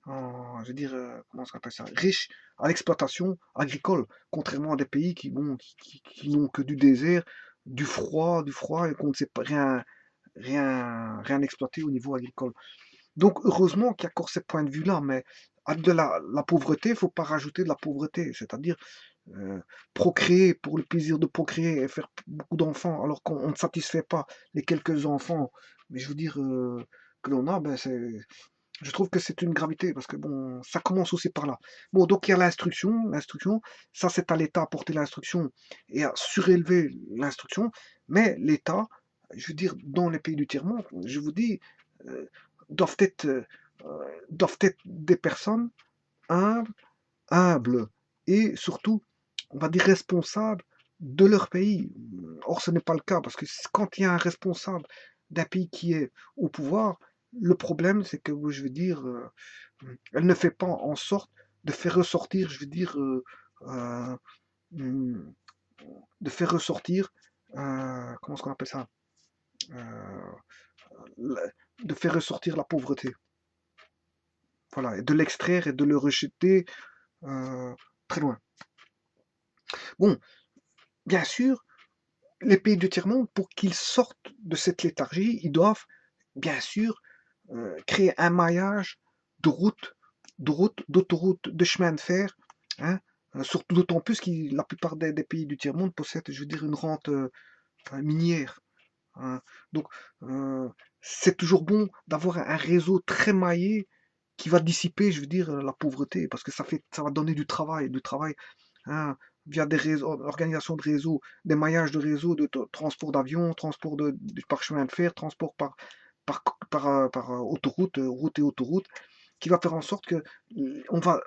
je veux dire, comment on appelle ça, riches à l'exploitation agricole, contrairement à des pays qui, bon, qui n'ont que du désert, du froid, et qu'on ne sait pas rien exploiter au niveau agricole. Donc, heureusement qu'il y a encore ces points de vue-là, mais à de la pauvreté, il ne faut pas rajouter de la pauvreté, c'est-à-dire euh, procréer pour le plaisir de procréer et faire beaucoup d'enfants alors qu'on ne satisfait pas les quelques enfants, mais je veux dire que l'on a, ben je trouve que c'est une gravité parce que bon, ça commence aussi par là. Bon, donc il y a l'instruction, ça c'est à l'État à porter l'instruction et à surélever l'instruction, mais l'État, je veux dire, dans les pays du tiers-monde, je vous dis, euh, doivent être, euh, doivent être des personnes humbles, humbles et surtout, on va dire, responsables de leur pays. Or, ce n'est pas le cas, parce que quand il y a un responsable d'un pays qui est au pouvoir, le problème, c'est que, je veux dire, elle ne fait pas en sorte de faire ressortir, je veux dire, euh, hum, de faire ressortir, comment est-ce qu'on appelle ça? Euh, de faire ressortir la pauvreté. Voilà, et de l'extraire et de le rejeter euh, très loin. Bon, bien sûr, les pays du tiers-monde, pour qu'ils sortent de cette léthargie, ils doivent, bien sûr, créer un maillage de routes, d'autoroutes, de chemins de fer, hein, surtout d'autant plus que la plupart des pays du tiers-monde possèdent, je veux dire, une rente minière, hein. Donc, euh, c'est toujours bon d'avoir un réseau très maillé qui va dissiper, je veux dire, la pauvreté, parce que ça va donner du travail, hein, via des réseaux, organisations de réseaux, des maillages de réseaux de transport d'avions, transport par chemin de fer, transport par autoroute, route et autoroute, qui va faire en sorte que on va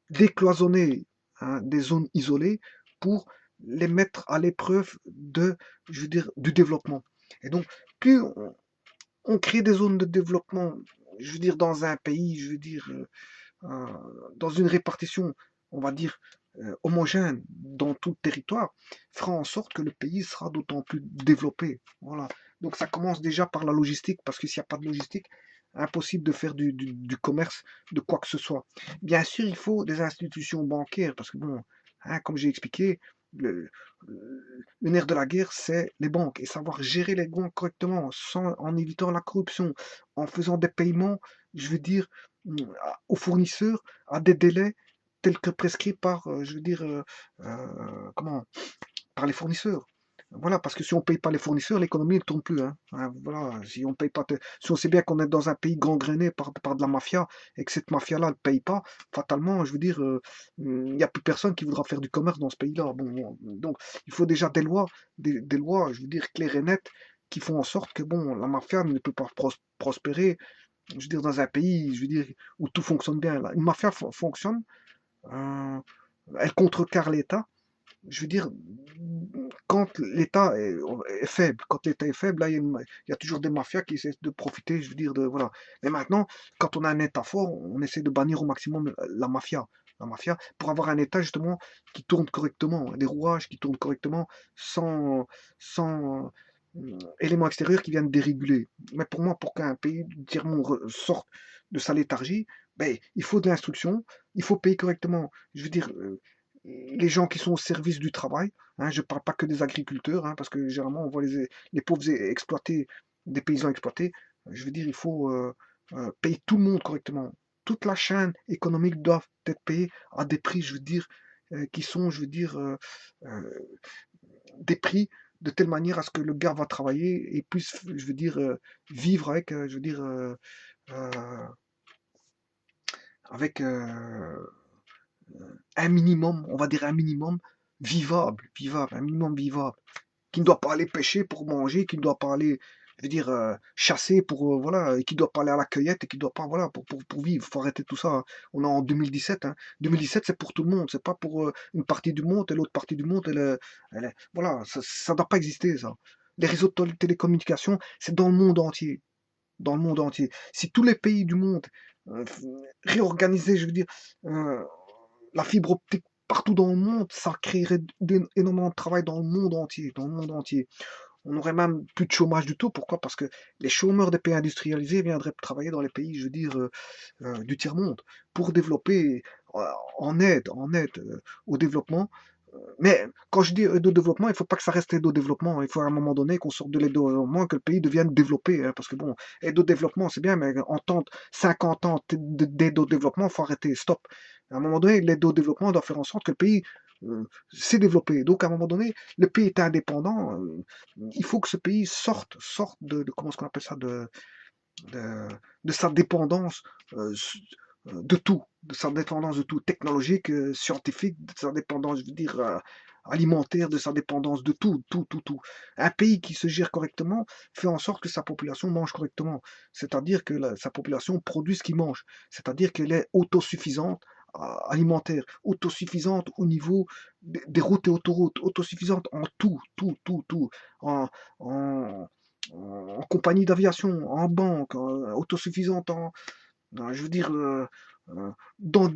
décloisonner, hein, des zones isolées pour les mettre à l'épreuve je veux dire, du développement. Et donc, plus on crée des zones de développement, je veux dire, dans un pays, je veux dire, euh, dans une répartition, on va dire, homogène dans tout le territoire, fera en sorte que le pays sera d'autant plus développé. Voilà. Donc ça commence déjà par la logistique, parce que s'il n'y a pas de logistique, impossible de faire du commerce, de quoi que ce soit. Bien sûr, il faut des institutions bancaires, parce que bon, hein, comme j'ai expliqué, le, le nerf de la guerre, c'est les banques, et savoir gérer les banques correctement, en évitant la corruption, en faisant des paiements, je veux dire, aux fournisseurs à des délais tels que prescrits par, je veux dire, comment, par les fournisseurs. Voilà, parce que si on ne paye pas les fournisseurs, l'économie ne tourne plus, hein. Hein, voilà, si on paye pas, si on sait bien qu'on est dans un pays gangréné par de la mafia et que cette mafia-là ne paye pas, fatalement, je veux dire, il n'y a plus personne qui voudra faire du commerce dans ce pays-là. Bon, donc, il faut déjà des lois, je veux dire, claires et nettes, qui font en sorte que bon, la mafia ne peut pas prospérer, je veux dire, dans un pays, je veux dire, où tout fonctionne bien. Là. Une mafia fonctionne, euh, elle contrecarre l'État. Je veux dire, quand l'État est faible, quand l'État est faible, là, il y a toujours des mafias qui essaient de profiter, je veux dire, voilà. Mais maintenant, quand on a un État fort, on essaie de bannir au maximum la mafia. La mafia, pour avoir un État justement qui tourne correctement, des rouages qui tournent correctement, sans éléments extérieurs qui viennent déréguler. Mais pour moi, pour qu'un pays tiers-monde sorte de sa léthargie, ben, il faut de l'instruction, il faut payer correctement. Je veux dire, les gens qui sont au service du travail, hein, je ne parle pas que des agriculteurs, hein, parce que généralement on voit les pauvres exploités, des paysans exploités. Je veux dire, il faut payer tout le monde correctement. Toute la chaîne économique doit être payée à des prix, je veux dire, qui sont, je veux dire, des prix de telle manière à ce que le gars va travailler et puisse, je veux dire, vivre avec, je veux dire, euh, avec un minimum, on va dire un minimum vivable, un minimum vivable, qui ne doit pas aller pêcher pour manger, qui ne doit pas aller, je veux dire, chasser pour, voilà, et qui ne doit pas aller à la cueillette et qui ne doit pas, voilà, pour vivre. Faut arrêter tout ça, hein. On est en 2017, hein. 2017, c'est pour tout le monde, c'est pas pour une partie du monde et l'autre partie du monde, voilà, ça ne doit pas exister, ça. Les réseaux de télécommunications, c'est dans le monde entier. Dans le monde entier. Si tous les pays du monde euh, réorganisaient, je veux dire, euh, la fibre optique partout dans le monde, ça créerait énormément de travail dans le monde entier, dans le monde entier. On aurait même plus de chômage du tout. Pourquoi? Parce que les chômeurs des pays industrialisés viendraient travailler dans les pays, je veux dire, du tiers-monde, pour développer euh, en aide au développement. Mais quand je dis aide au développement, il ne faut pas que ça reste aide au développement. Il faut à un moment donné qu'on sorte de l'aide au développement, que le pays devienne développé, hein, parce que bon, aide au développement, c'est bien, mais en temps, 50 ans d'aide au développement, il faut arrêter, stop. À un moment donné, l'aide au développement doit faire en sorte que le pays s'est développé. Donc à un moment donné, le pays est indépendant. Il faut que ce pays sorte comment est-ce qu'on appelle ça, de, de sa dépendance de sa dépendance de tout, technologique, scientifique, de sa dépendance, je veux dire, alimentaire, de sa dépendance de tout, tout, tout, tout. Un pays qui se gère correctement fait en sorte que sa population mange correctement, c'est-à-dire que sa population produit ce qu'il mange, c'est-à-dire qu'elle est autosuffisante alimentaire, autosuffisante au niveau des routes et autoroutes, autosuffisante en tout, tout, tout, tout, en, en, en compagnie d'aviation, en banque, autosuffisante je veux dire, euh, dans,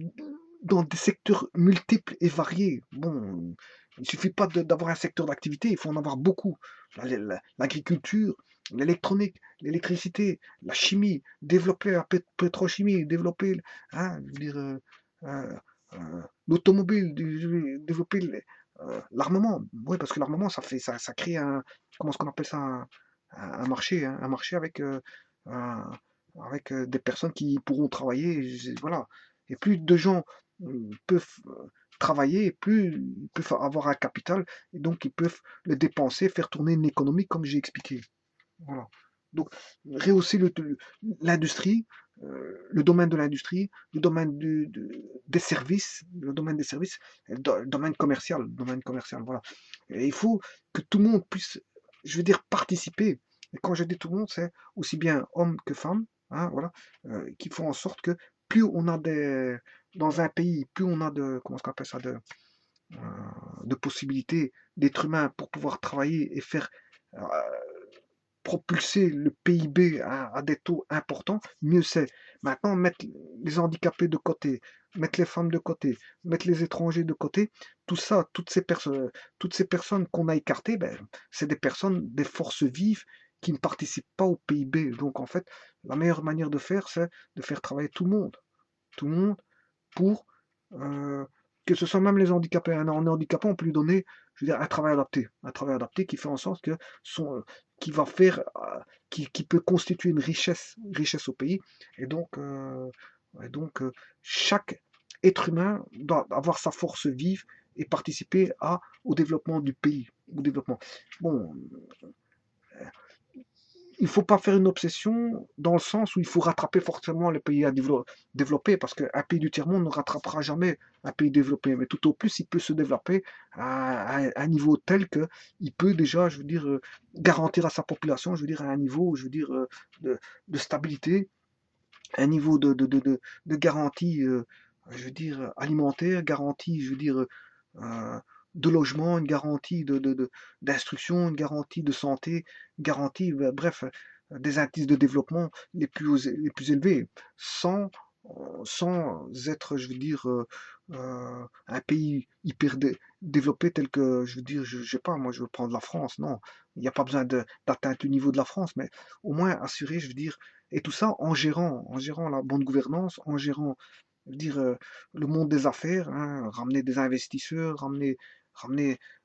dans des secteurs multiples et variés. Bon, il ne suffit pas d'avoir un secteur d'activité, il faut en avoir beaucoup. L'agriculture, l'électronique, l'électricité, la chimie, développer la pétrochimie, développer, hein, je veux dire, l'automobile, développer l'armement. Oui, parce que l'armement, ça crée comment est-ce qu'on appelle ça, un marché, hein, un marché un- avec des personnes qui pourront travailler, voilà. Et plus de gens peuvent travailler, plus ils peuvent avoir un capital, et donc ils peuvent le dépenser, faire tourner une économie comme j'ai expliqué. Voilà. Donc, rehausser l'industrie, le domaine de l'industrie, le domaine des services, le domaine des services, et le domaine commercial, voilà. Et il faut que tout le monde puisse, je veux dire, participer. Et quand je dis tout le monde, c'est aussi bien hommes que femmes, hein, voilà, qui font en sorte que plus on a dans un pays, plus on a comment est-ce qu'on appelle ça, euh, de possibilités d'êtres humains pour pouvoir travailler et faire euh, propulser le PIB à des taux importants, mieux c'est. Maintenant, mettre les handicapés de côté, mettre les femmes de côté, mettre les étrangers de côté, tout ça, toutes ces personnes qu'on a écartées, ben, c'est des personnes, des forces vives qui ne participent pas au PIB. Donc en fait, la meilleure manière de faire, c'est de faire travailler tout le monde. Tout le monde pour euh, que ce soit même les handicapés. Un handicapé, on peut lui donner, je veux dire, un travail adapté qui fait en sorte que qui va faire, qui peut constituer une richesse au pays. Et donc, chaque être humain doit avoir sa force vive et participer au développement du pays, au développement. Bon, il ne faut pas faire une obsession dans le sens où il faut rattraper forcément les pays à développer, parce qu'un pays du tiers-monde ne rattrapera jamais un pays développé, mais tout au plus, il peut se développer à un niveau tel qu'il peut déjà, je veux dire, garantir à sa population, je veux dire, à un niveau, je veux dire, de stabilité, un niveau de garantie, je veux dire, alimentaire, garantie, je veux dire, euh, de logement, une garantie d'instruction, une garantie de santé, une garantie, bref, des indices de développement les plus élevés, sans être, je veux dire, un pays hyper développé tel que, je veux dire, je sais pas, moi je veux prendre la France, non, il n'y a pas besoin d'atteindre le niveau de la France, mais au moins assurer, je veux dire, et tout ça en gérant la bonne gouvernance, en gérant, je veux dire, le monde des affaires, hein, ramener des investisseurs, ramener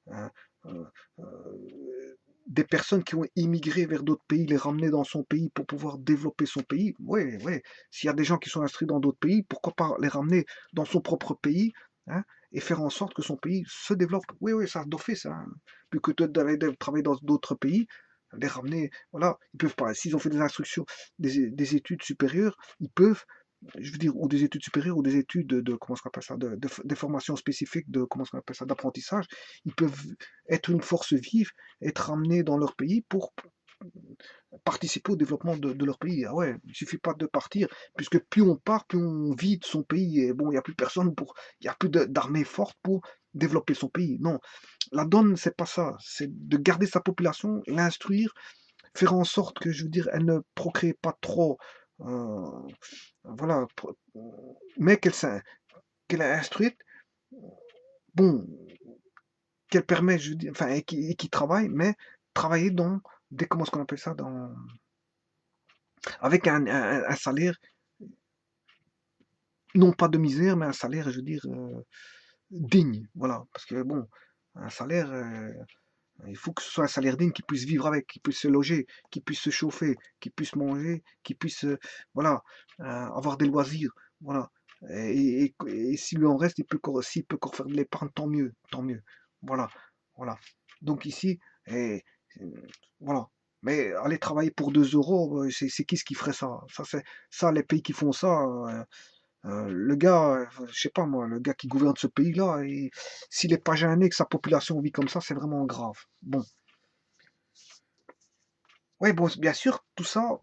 euh, euh, euh, des personnes qui ont immigré vers d'autres pays, les ramener dans son pays pour pouvoir développer son pays. Oui, oui. S'il y a des gens qui sont inscrits dans d'autres pays, pourquoi pas les ramener dans son propre pays, hein, et faire en sorte que son pays se développe. Oui, oui, ça d'office, hein. Plus que d'aller travailler dans d'autres pays, les ramener, voilà, ils peuvent pas. S'ils ont fait des instructions, des études supérieures, ils peuvent, je veux dire, ou des études supérieures, ou des études comment on appelle ça, des formations spécifiques de, comment on appelle ça, d'apprentissage, ils peuvent être une force vive, être ramenés dans leur pays pour participer au développement de leur pays. Ah ouais, il suffit pas de partir, puisque plus on part, plus on vide son pays, et bon, il n'y a plus personne pour, il n'y a plus d'armée forte pour développer son pays. Non, la donne, c'est pas ça, c'est de garder sa population, l'instruire, faire en sorte que, je veux dire, elle ne procrée pas trop, euh, voilà, mais qu'elle est instruite, bon, qu'elle permet, je veux dire, enfin, et qui travaille, mais travailler dans des, comment est-ce qu'on appelle ça, avec un salaire, non pas de misère, mais un salaire, je veux dire, digne. Voilà. Parce que bon, un salaire, il faut que ce soit un salaire digne qui puisse vivre avec, qui puisse se loger, qui puisse se chauffer, qui puisse manger, qui puisse, voilà, avoir des loisirs. Voilà. Et s'il lui en reste, s'il peut encore faire de l'épargne, tant mieux, tant mieux. Voilà. Voilà. Donc ici, et, voilà. Mais aller travailler pour 2 euros, c'est qui ce qui ferait ça? Ça, les pays qui font ça, le gars, je sais pas moi, le gars qui gouverne ce pays-là, s'il est pas gêné que sa population vit comme ça, c'est vraiment grave. Bon, ouais, bon, bien sûr, tout ça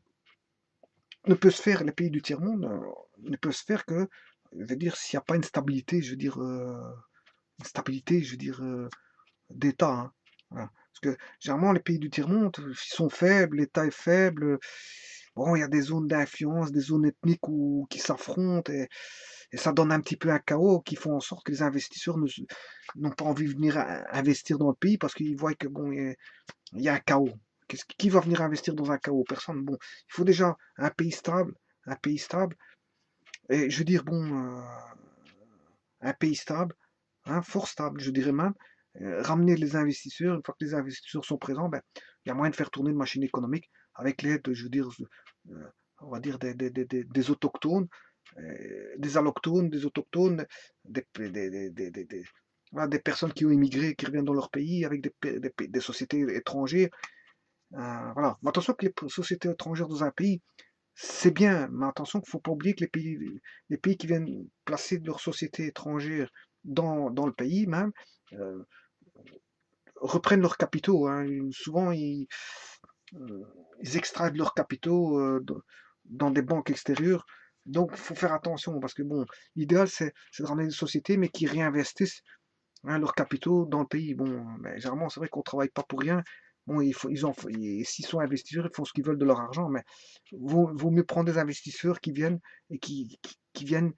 ne peut se faire, les pays du tiers-monde, ne peut se faire que, je veux dire, s'il n'y a pas une stabilité, je veux dire, d'État, hein. Voilà. Parce que généralement, les pays du tiers-monde, ils sont faibles, l'État est faible. Bon, il y a des zones d'influence, des zones ethniques qui s'affrontent, et ça donne un petit peu un chaos qui font en sorte que les investisseurs n'ont pas envie de venir investir dans le pays parce qu'ils voient que bon, il y a un chaos. Qui va venir investir dans un chaos? Personne. Bon, il faut déjà un pays stable, et je veux dire, bon, un pays stable, hein, fort stable, je dirais même, ramener les investisseurs, une fois que les investisseurs sont présents, ben, il y a moyen de faire tourner une machine économique avec l'aide, je veux dire, on va dire des autochtones, des allochtones, des autochtones, voilà, des personnes qui ont immigré, qui reviennent dans leur pays avec des sociétés étrangères. Voilà. Mais attention que les sociétés étrangères dans un pays, c'est bien, mais attention qu'il ne faut pas oublier que les pays qui viennent placer leurs sociétés étrangères dans le pays même, euh, reprennent leurs capitaux, hein. Souvent, ils extraient leurs capitaux dans des banques extérieures. Donc, il faut faire attention parce que bon, l'idéal, c'est de ramener des sociétés, mais qui réinvestissent, hein, leurs capitaux dans le pays. Bon, mais généralement, c'est vrai qu'on ne travaille pas pour rien. Bon, s'ils sont investisseurs, ils font ce qu'ils veulent de leur argent, mais vaut mieux prendre des investisseurs qui viennent et qui viennent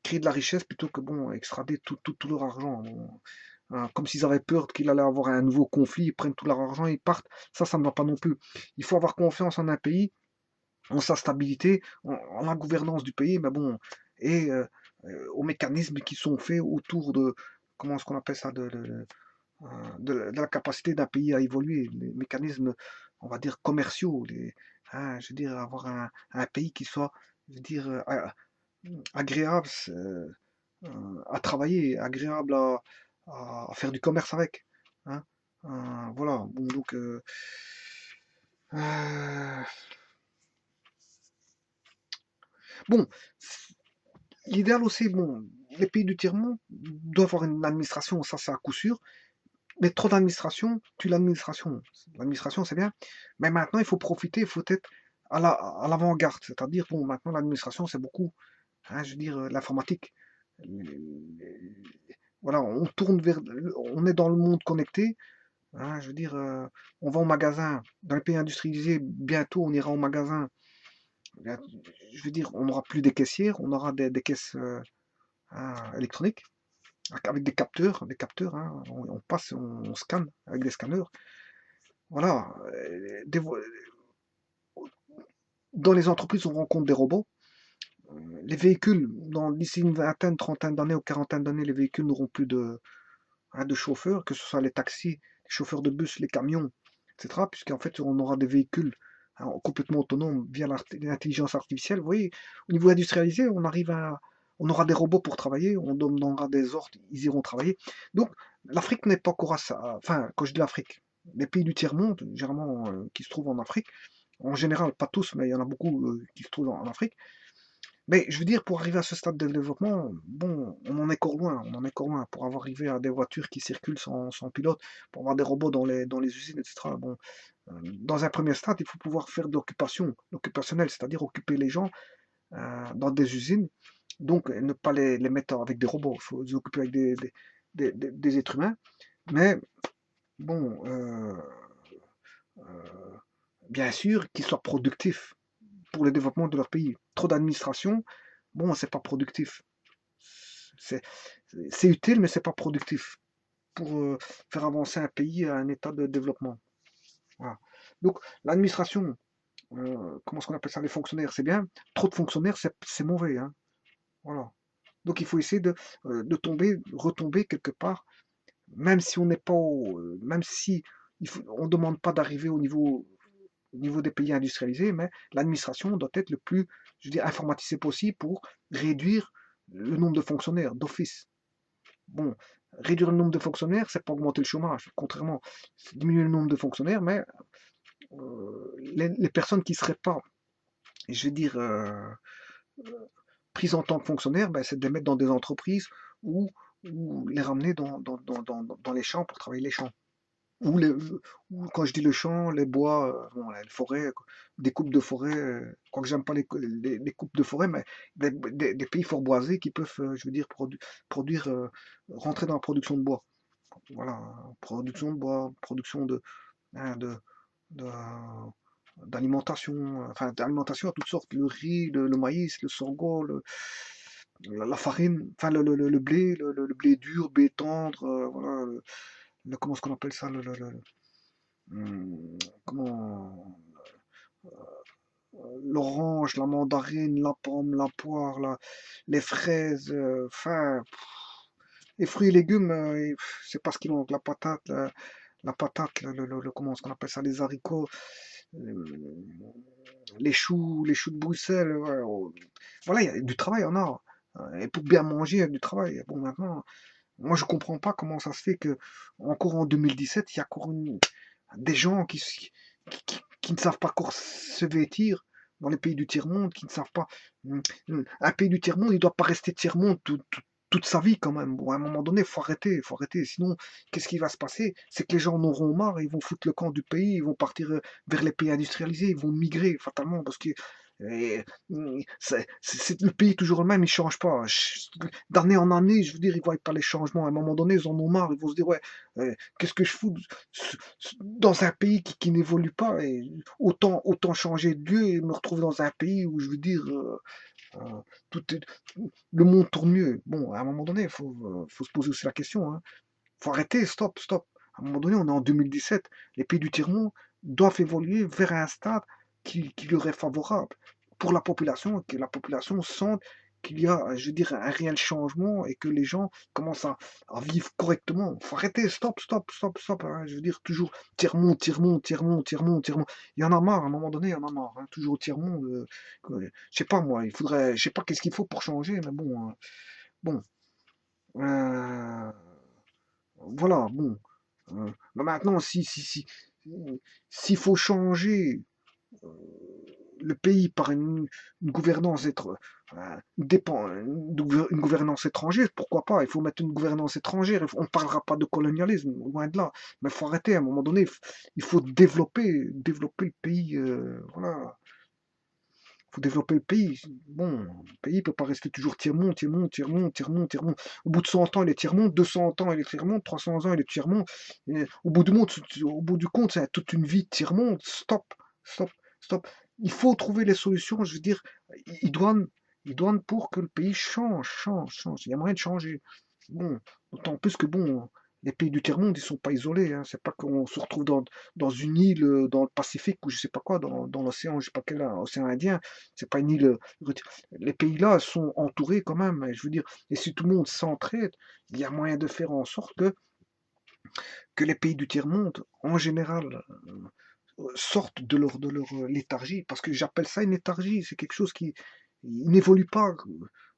créer de la richesse plutôt que bon, extrader tout leur argent. Bon, hein, comme s'ils avaient peur qu'il allait avoir un nouveau conflit, ils prennent tout leur argent et ils partent. Ça ne va pas non plus. Il faut avoir confiance en un pays, en sa stabilité, en la gouvernance du pays, mais bon, et aux mécanismes qui sont faits autour de, comment est-ce qu'on appelle ça, de la capacité d'un pays à évoluer, les mécanismes, on va dire, commerciaux, hein, je veux dire, avoir un pays qui soit, je veux dire, agréable à travailler, agréable à faire du commerce avec, hein. Voilà, bon, donc, euh, bon, l'idéal aussi, bon, les pays du tiers-monde doivent avoir une administration, ça c'est à coup sûr, mais trop d'administration tue l'administration. L'administration c'est bien, mais maintenant il faut profiter, il faut être à l'avant-garde, c'est-à-dire, bon, maintenant l'administration c'est beaucoup, hein, je veux dire, l'informatique. Voilà, on tourne on est dans le monde connecté, hein, je veux dire, on va au magasin, dans les pays industrialisés, bientôt on ira au magasin, je veux dire, on n'aura plus des caissières, on aura des caisses électroniques, avec des capteurs, hein, on passe, on scanne avec des scanners. Voilà, dans les entreprises, on rencontre des robots. Les véhicules, d'ici une vingtaine, trentaine d'années ou quarantaine d'années, les véhicules n'auront plus de chauffeurs, que ce soit les taxis, les chauffeurs de bus, les camions, etc. Puisqu'en fait, on aura des véhicules, hein, complètement autonomes via l'intelligence artificielle. Vous voyez, au niveau industrialisé, on arrive On aura des robots pour travailler, on donnera des ordres, ils iront travailler. Donc, l'Afrique n'est pas encore à ça. Enfin, quand je dis l'Afrique, les pays du tiers-monde, généralement, qui se trouvent en Afrique, en général, pas tous, mais il y en a beaucoup qui se trouvent en Afrique. Mais je veux dire, pour arriver à ce stade de développement, bon, on en est encore loin, on en est encore loin. Pour avoir arrivé à des voitures qui circulent sans pilote, pour avoir des robots dans les usines, etc. Bon, dans un premier stade, il faut pouvoir faire de l'occupation, l'occupationnel, c'est-à-dire occuper les gens dans des usines, donc ne pas les mettre avec des robots, il faut les occuper avec des êtres humains, mais bon, bien sûr, qu'ils soient productifs pour le développement de leur pays. Trop d'administration, bon, c'est pas productif. C'est c'est utile, mais c'est pas productif pour faire avancer un pays à un état de développement. Voilà. Donc, l'administration, comment est-ce qu'on appelle ça, les fonctionnaires, c'est bien. Trop de fonctionnaires, c'est mauvais, hein. Voilà. Donc, il faut essayer de retomber quelque part, même si on n'est pas même si on ne demande pas d'arriver au niveau des pays industrialisés, mais l'administration doit être le plus, je veux dire, informatisée possible pour réduire le nombre de fonctionnaires d'office. Bon, réduire le nombre de fonctionnaires, c'est pas augmenter le chômage. Contrairement, c'est diminuer le nombre de fonctionnaires, mais les personnes qui ne seraient pas, je veux dire, prises en tant que fonctionnaires, ben, c'est de les mettre dans des entreprises ou les ramener dans les champs pour travailler les champs. Ou, les, ou quand je dis le champ, les bois, bon, les forêts, des coupes de forêt, quoique j'aime pas les coupes de forêt, mais des pays fort boisés qui peuvent, je veux dire, produire, rentrer dans la production de bois. Voilà, production de bois, production hein, de, d'alimentation, enfin d'alimentation à toutes sortes, le riz, le maïs, le sorgho, la farine, enfin le blé, le blé dur, le blé tendre, voilà, comment est-ce qu'on appelle ça, comment, l'orange, la mandarine, la pomme, la poire, les fraises, enfin, les fruits et légumes, c'est pas ce qui manque, la patate, la patate, comment est-ce qu'on appelle ça, les haricots, euh, les choux de Bruxelles, ouais, voilà, il y a du travail, on a. Et pour bien manger, il y a du travail. Bon, maintenant, moi, je comprends pas comment ça se fait que, encore en 2017, il y a encore des gens qui ne savent pas encore se vêtir dans les pays du tiers-monde, qui ne savent pas. Un pays du tiers-monde, il ne doit pas rester tiers-monde toute sa vie quand même. Bon, à un moment donné, il faut arrêter. Sinon, qu'est-ce qui va se passer? C'est que les gens en auront marre, ils vont foutre le camp du pays, ils vont partir vers les pays industrialisés, ils vont migrer fatalement parce que et, le pays est toujours le même, il change pas. D'année en année, je veux dire, ils voient pas les changements. À un moment donné, ils en ont marre, ils vont se dire, ouais, qu'est-ce que je fous dans un pays qui n'évolue pas et autant changer de lieu et me retrouver dans un pays où je veux dire, euh, tout est- le monde tourne mieux. Bon, à un moment donné, faut se poser aussi la question, hein. Faut arrêter, stop, stop. À un moment donné, on est en 2017. Les pays du tiers-monde doivent évoluer vers un stade qui leur est favorable pour la population, que la population sente qu'il y a, je veux dire, un réel changement et que les gens commencent à vivre correctement. Faut arrêter, stop, stop, stop, stop, hein. Je veux dire, toujours tiers-monde, tiers-monde, tiers-monde, tiers-monde, tiers-monde. Il y en a marre, à un moment donné, il y en a marre, hein. Toujours tiers-monde. Je sais pas moi, il faudrait, je sais pas qu'est-ce qu'il faut pour changer, mais bon, bon. Euh, voilà, bon. Mais maintenant, s'il faut changer euh, le pays par une gouvernance une gouvernance étrangère, pourquoi pas? Il faut mettre une gouvernance étrangère. On ne parlera pas de colonialisme, loin de là. Mais il faut arrêter à un moment donné. Il faut développer le pays. Voilà. Il faut développer le pays. Bon, le pays ne peut pas rester toujours tiers-monde, tiers-monde, tiers-monde, tiers-monde, tiers-monde. Au bout de 100 ans, il est tiers-monde, 200 ans, il est tiers-monde, 300 ans, il est tiers-monde. Au bout du compte, c'est toute une vie de tiers-monde. Stop, stop, stop. Il faut trouver les solutions. Je veux dire, idoines pour que le pays change, change, change. Il y a moyen de changer. Bon, d'autant plus que bon, les pays du tiers-monde, ils sont pas isolés, hein. C'est pas qu'on se retrouve dans une île dans le Pacifique ou je sais pas quoi, dans l'océan, je sais pas quel océan Indien. C'est pas une île. Les pays là sont entourés quand même, hein, je veux dire. Et si tout le monde s'entraide, il y a moyen de faire en sorte que les pays du tiers-monde, en général, sortent de leur léthargie. Parce que j'appelle ça une léthargie. C'est quelque chose qui il n'évolue pas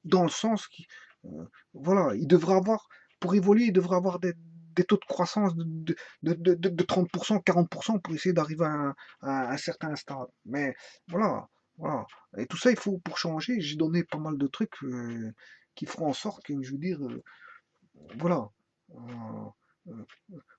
dans le sens qui, euh, voilà, il devrait avoir, pour évoluer, il devrait avoir des taux de croissance de 30%, 40% pour essayer d'arriver à un certain stade. Mais voilà, voilà. Et tout ça, il faut, pour changer, j'ai donné pas mal de trucs qui feront en sorte que, je veux dire, voilà. Euh, euh,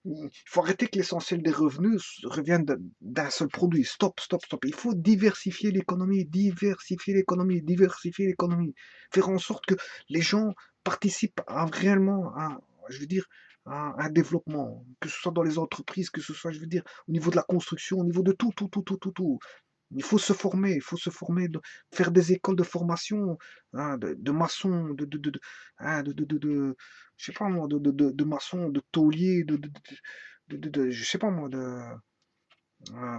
il faut arrêter que l'essentiel des revenus revienne d'un seul produit. Stop, stop, stop. Il faut diversifier l'économie, diversifier l'économie, diversifier l'économie. Faire en sorte que les gens participent réellement à, je veux dire, à un développement, que ce soit dans les entreprises, que ce soit, je veux dire, au niveau de la construction, au niveau de tout, tout, tout, tout, tout, tout. Il faut se former, il faut se former, faire des écoles de formation, hein, de maçons, hein, je sais pas moi, de maçons, de tauliers, je sais pas moi,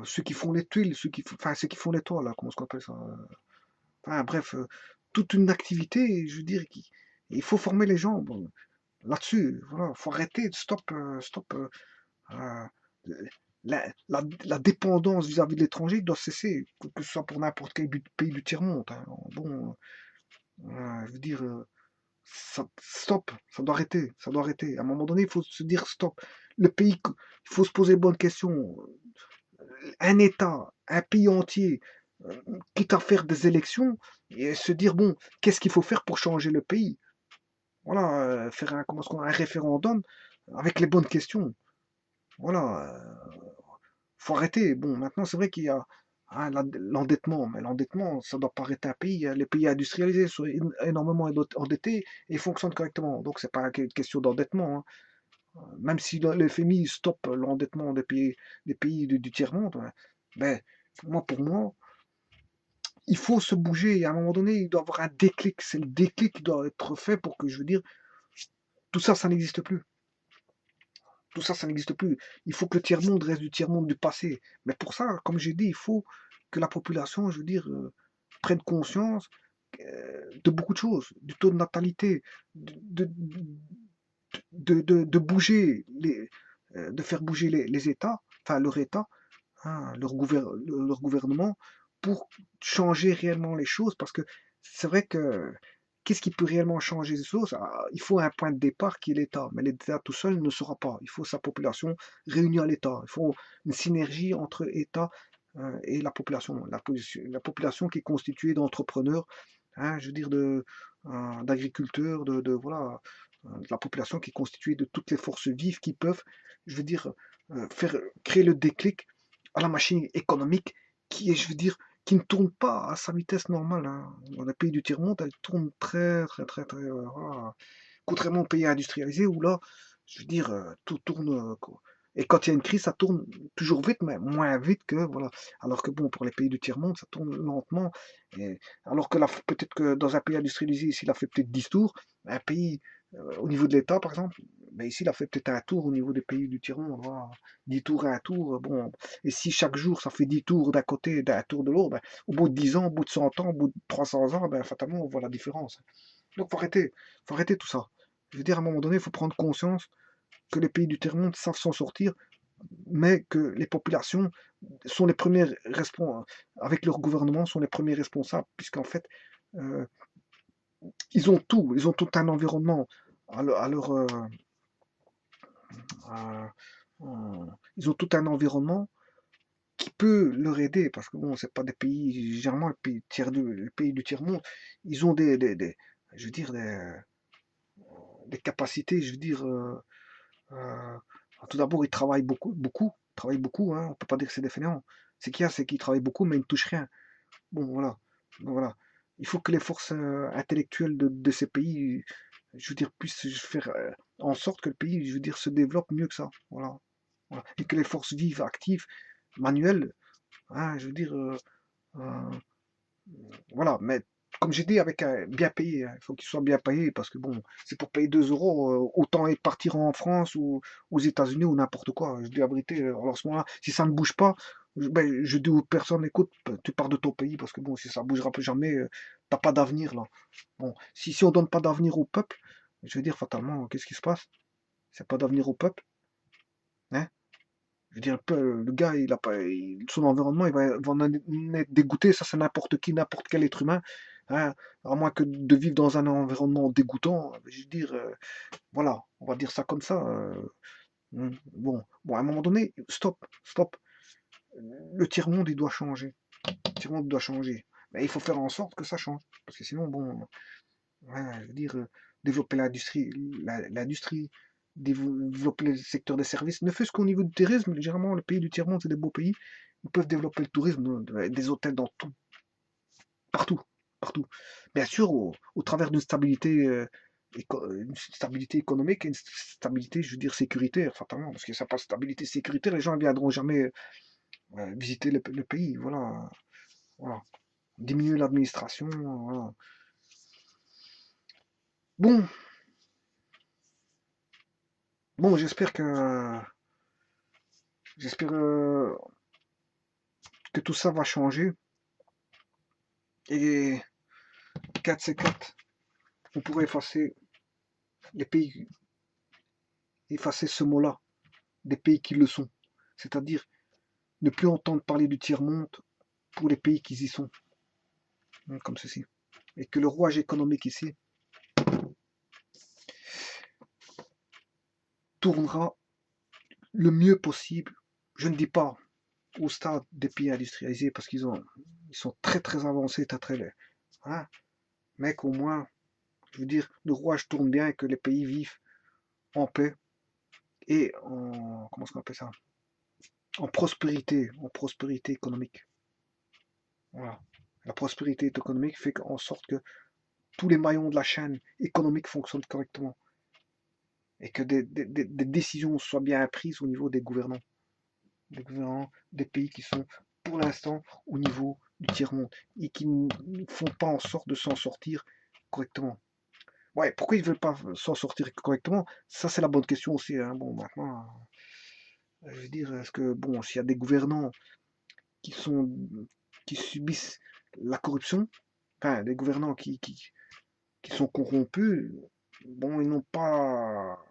ceux qui font les tuiles, enfin ceux qui font les toits là, comment est-ce qu'on appelle ça? Enfin bref, toute une activité, je veux dire, il faut former les gens bon, là-dessus, voilà, faut arrêter, stop, stop. Euh, la dépendance vis-à-vis de l'étranger doit cesser, que ce soit pour n'importe quel pays du tiers-monde, hein. Bon, je veux dire, stop, ça doit arrêter, ça doit arrêter. À un moment donné, il faut se dire stop. Le pays, il faut se poser les bonnes questions. Un État, un pays entier, quitte à faire des élections, et se dire, bon, qu'est-ce qu'il faut faire pour changer le pays? Voilà, faire un référendum avec les bonnes questions. Voilà, faut arrêter. Bon, maintenant, c'est vrai qu'il y a hein, l'endettement, mais l'endettement, ça doit pas arrêter un pays, hein. Les pays industrialisés sont énormément endettés et fonctionnent correctement. Donc, c'est pas une question d'endettement, hein. Même si le FMI stoppe l'endettement des pays du tiers-monde, hein, ben, pour moi, il faut se bouger. Et à un moment donné, il doit y avoir un déclic. C'est le déclic qui doit être fait pour que, je veux dire, tout ça, ça n'existe plus. Tout ça, ça n'existe plus. Il faut que le tiers-monde reste du tiers-monde du passé. Mais pour ça, comme j'ai dit, il faut que la population, je veux dire, prenne conscience de beaucoup de choses, du taux de natalité, de bouger, de faire bouger les États, enfin leur État, hein, leur gouvernement, pour changer réellement les choses. Parce que c'est vrai que qu'est-ce qui peut réellement changer les choses? Il faut un point de départ qui est l'État, mais l'État tout seul ne sera pas. Il faut sa population réunie à l'État. Il faut une synergie entre État et la population. La population qui est constituée d'entrepreneurs, hein, je veux dire d'agriculteurs, voilà, de la population qui est constituée de toutes les forces vives qui peuvent, je veux dire, faire créer le déclic à la machine économique qui est, je veux dire, qui ne tourne pas à sa vitesse normale, hein. Dans les pays du tiers-monde, elle tourne très, très, très, très. Voilà. Contrairement aux pays industrialisés où là, je veux dire, tout tourne. Quoi. Et quand il y a une crise, ça tourne toujours vite, mais moins vite que. Voilà. Alors que bon, pour les pays du tiers-monde, ça tourne lentement. Et, alors que là, peut-être que dans un pays industrialisé, s'il a fait peut-être 10 tours, un pays, au niveau de l'État, par exemple, mais ici, il a fait peut-être un tour au niveau des pays du tiers-monde. Voilà. 10 tours et un tour, bon. Et si chaque jour, ça fait 10 tours d'un côté et d'un tour de l'autre, ben, au bout de 10 ans, au bout de 100 ans, au bout de 300 ans, ben, fatalement, on voit la différence. Donc, faut arrêter tout ça. Je veux dire, à un moment donné, il faut prendre conscience que les pays du tiers-monde savent s'en sortir, mais que les populations sont les premières responsables, avec leur gouvernement, sont les premiers responsables, puisqu'en fait, euh, ils ont tout un environnement à leur, à- ils ont tout un environnement qui peut leur aider, parce que bon, c'est pas des pays, généralement, les pays du tiers-monde, ils ont je veux dire, des capacités, je veux dire, euh, tout d'abord, ils travaillent beaucoup, beaucoup, travaillent beaucoup, hein, on peut pas dire que c'est des fainéants. C'est qu'il y a, c'est qu'ils travaillent beaucoup, mais ils ne touchent rien. Bon, voilà. Donc, voilà. Il faut que les forces intellectuelles de ces pays, je veux dire, puissent faire en sorte que le pays, je veux dire, se développe mieux que ça. Voilà. Voilà. Et que les forces vives, actives, manuelles, hein, je veux dire, euh, voilà, mais comme j'ai dit, avec bien payé, hein. Il faut qu'ils soient bien payés parce que bon, c'est pour payer 2 euros, autant partir en France ou aux États-Unis ou n'importe quoi. Je dis la vérité, alors à ce moment-là, si ça ne bouge pas, je dis aux personnes, écoute, tu pars de ton pays parce que bon, si ça bougera plus jamais, t'as pas d'avenir là. Bon, si on donne pas d'avenir au peuple, je veux dire, fatalement, qu'est-ce qui se passe? C'est pas d'avenir au peuple, hein? Je veux dire, le gars, son environnement, il va en être dégoûté, ça c'est n'importe qui, n'importe quel être humain. hein, à moins que de vivre dans un environnement dégoûtant, je veux dire, voilà, on va dire ça comme ça. Bon, à un moment donné, stop, stop. Le tiers-monde, il doit changer. Le tiers-monde doit changer. Mais il faut faire en sorte que ça change. Parce que sinon, bon, ouais, je veux dire, développer l'industrie, développer le secteur des services, ne fût-ce qu'au niveau du tourisme, généralement, le pays du tiers-monde, c'est des beaux pays. Ils peuvent développer le tourisme, des hôtels dans tout, partout, partout. Bien sûr, au travers d'une stabilité économique et une stabilité, je veux dire, sécuritaire, fatalement. Parce que ça pas de stabilité sécuritaire, les gens ne viendront jamais visiter le pays. Voilà, voilà. Diminuer l'administration, voilà. Bon, bon, j'espère que tout ça va changer et 4C4, on pourrait effacer les pays, effacer ce mot-là, des pays qui le sont. C'est-à-dire ne plus entendre parler du tiers-monde pour les pays qui y sont, hein, comme ceci. Et que le rouage économique ici tournera le mieux possible. Je ne dis pas au stade des pays industrialisés parce ils sont très très avancés, très laid. Hein, mais qu'au moins, je veux dire, le rouage tourne bien et que les pays vivent en paix et en, comment est-ce qu'on appelle ça, en prospérité économique. Voilà. La prospérité économique fait en sorte que tous les maillons de la chaîne économique fonctionnent correctement et que des décisions soient bien prises au niveau des gouvernants des pays qui sont pour l'instant au niveau du tiers-monde et qui ne font pas en sorte de s'en sortir correctement. Ouais, pourquoi ils ne veulent pas s'en sortir correctement? Ça, c'est la bonne question aussi, hein. Bon, maintenant, je veux dire, est-ce que, bon, s'il y a des gouvernants qui sont, qui subissent la corruption, enfin, des gouvernants qui sont corrompus, bon, ils n'ont pas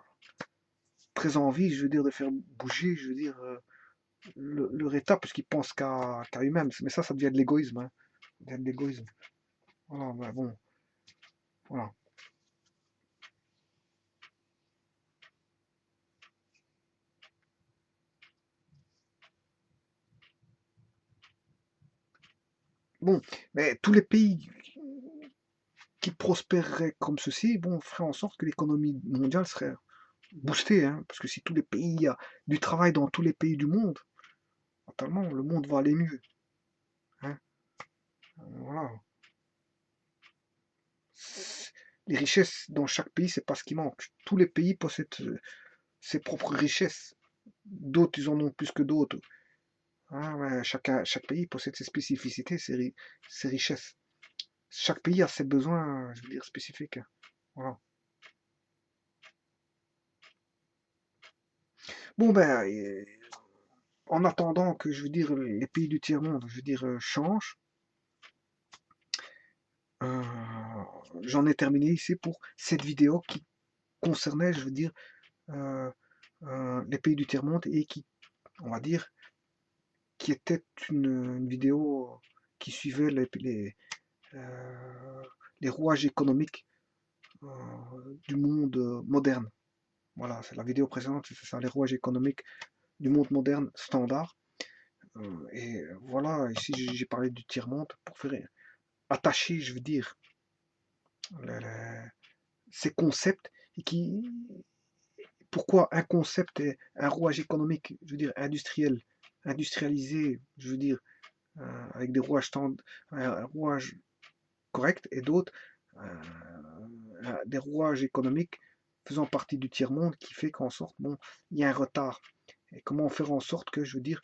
très envie, je veux dire, de faire bouger, je veux dire, leur état, puisqu'ils pensent qu'à eux-mêmes. Mais ça devient de l'égoïsme, hein. Ça devient de l'égoïsme. Voilà, ouais, bon, voilà. Bon, mais tous les pays qui prospéreraient comme ceci, bon, feraient en sorte que l'économie mondiale serait boostée, hein, parce que si tous les pays, il y a du travail dans tous les pays du monde, totalement, le monde va aller mieux, hein. Voilà. Les richesses dans chaque pays, c'est pas ce qui manque. Tous les pays possèdent ses propres richesses. D'autres, ils en ont plus que d'autres. Ah ouais, chaque pays possède ses spécificités, ses richesses. Chaque pays a ses besoins, je veux dire, spécifiques, hein. Voilà. Bon ben, en attendant que, je veux dire, les pays du tiers-monde, je veux dire, changent, euh, j'en ai terminé ici pour cette vidéo qui concernait, je veux dire, euh, les pays du tiers-monde et qui, on va dire, qui était une vidéo qui suivait euh, les rouages économiques euh, du monde moderne. Voilà, c'est la vidéo précédente, c'est ça, les rouages économiques du monde moderne standard. Et voilà, ici j'ai parlé du tiers-monde pour faire attacher, je veux dire, ces concepts et pourquoi un concept est un rouage économique, je veux dire industrialisé, je veux dire, avec des rouages, un rouage correct et d'autres, des rouages économiques faisant partie du tiers-monde qui fait qu'en sorte, bon, il y a un retard. Et comment faire en sorte que, je veux dire,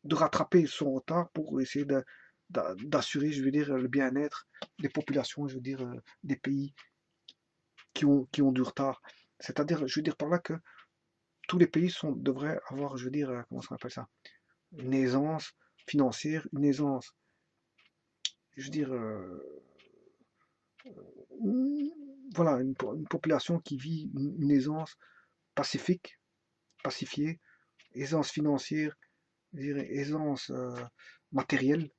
de rattraper son retard pour essayer d'assurer, je veux dire, le bien-être des populations, je veux dire, des pays qui ont du retard. C'est-à-dire, je veux dire par là que tous les pays devraient avoir, je veux dire, comment ça s'appelle ça, une aisance financière, une aisance, je veux dire, voilà, une population qui vit une aisance pacifique, pacifiée, aisance financière, je dirais, aisance matérielle,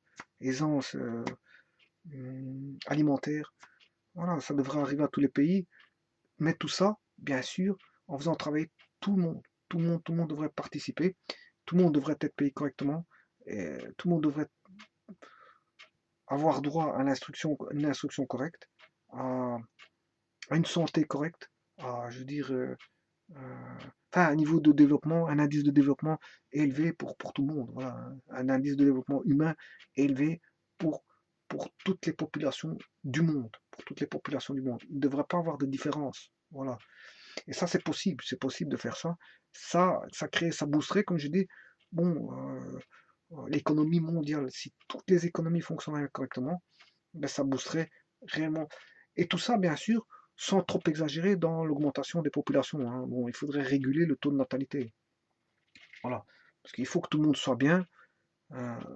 aisance alimentaire. Voilà, ça devrait arriver à tous les pays. Mais tout ça, bien sûr, en faisant travailler tout le monde. Tout le monde devrait participer. Tout le monde devrait être payé correctement. Et tout le monde devrait avoir droit à une instruction correcte, à, à une santé correcte, à, je veux dire, enfin, un niveau de développement, un indice de développement élevé pour tout le monde. Voilà, un indice de développement humain élevé pour, pour toutes les populations du monde. Pour toutes les populations du monde. Il ne devrait pas avoir de différence. Voilà. Et ça, c'est possible de faire ça. Ça crée, ça boosterait, comme je dis, bon, l'économie mondiale. Si toutes les économies fonctionnaient correctement, ben, ça boosterait réellement. Et tout ça, bien sûr, sans trop exagérer dans l'augmentation des populations, hein. Bon, il faudrait réguler le taux de natalité. Voilà. Parce qu'il faut que tout le monde soit bien.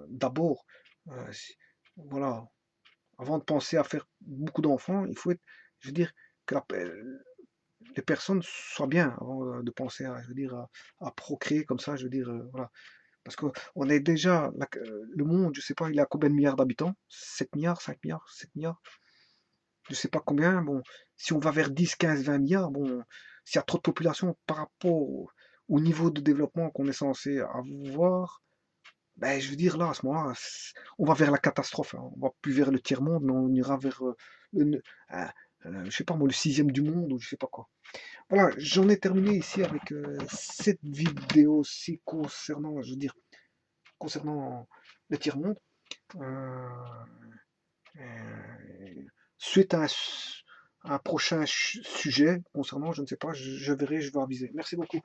D'abord, voilà, avant de penser à faire beaucoup d'enfants, il faut être, je veux dire, que les personnes soient bien avant de penser à, je veux dire, à procréer comme ça, je veux dire, voilà. Parce qu'on est déjà, le monde, je sais pas, il a combien de milliards d'habitants? 7 milliards, 5 milliards, 7 milliards? Je sais pas combien. Bon, si on va vers 10, 15, 20 milliards, bon, s'il y a trop de population par rapport au niveau de développement qu'on est censé avoir, ben, je veux dire, là, à ce moment-là, on va vers la catastrophe, hein. On va plus vers le tiers-monde, mais on ira vers euh, je sais pas moi, le sixième du monde, ou je sais pas quoi. Voilà, j'en ai terminé ici avec cette vidéo-ci concernant, je veux dire, concernant le tiers-monde. Euh, euh, Suite à un prochain sujet concernant, je ne sais pas, je verrai, je vais aviser. Merci beaucoup.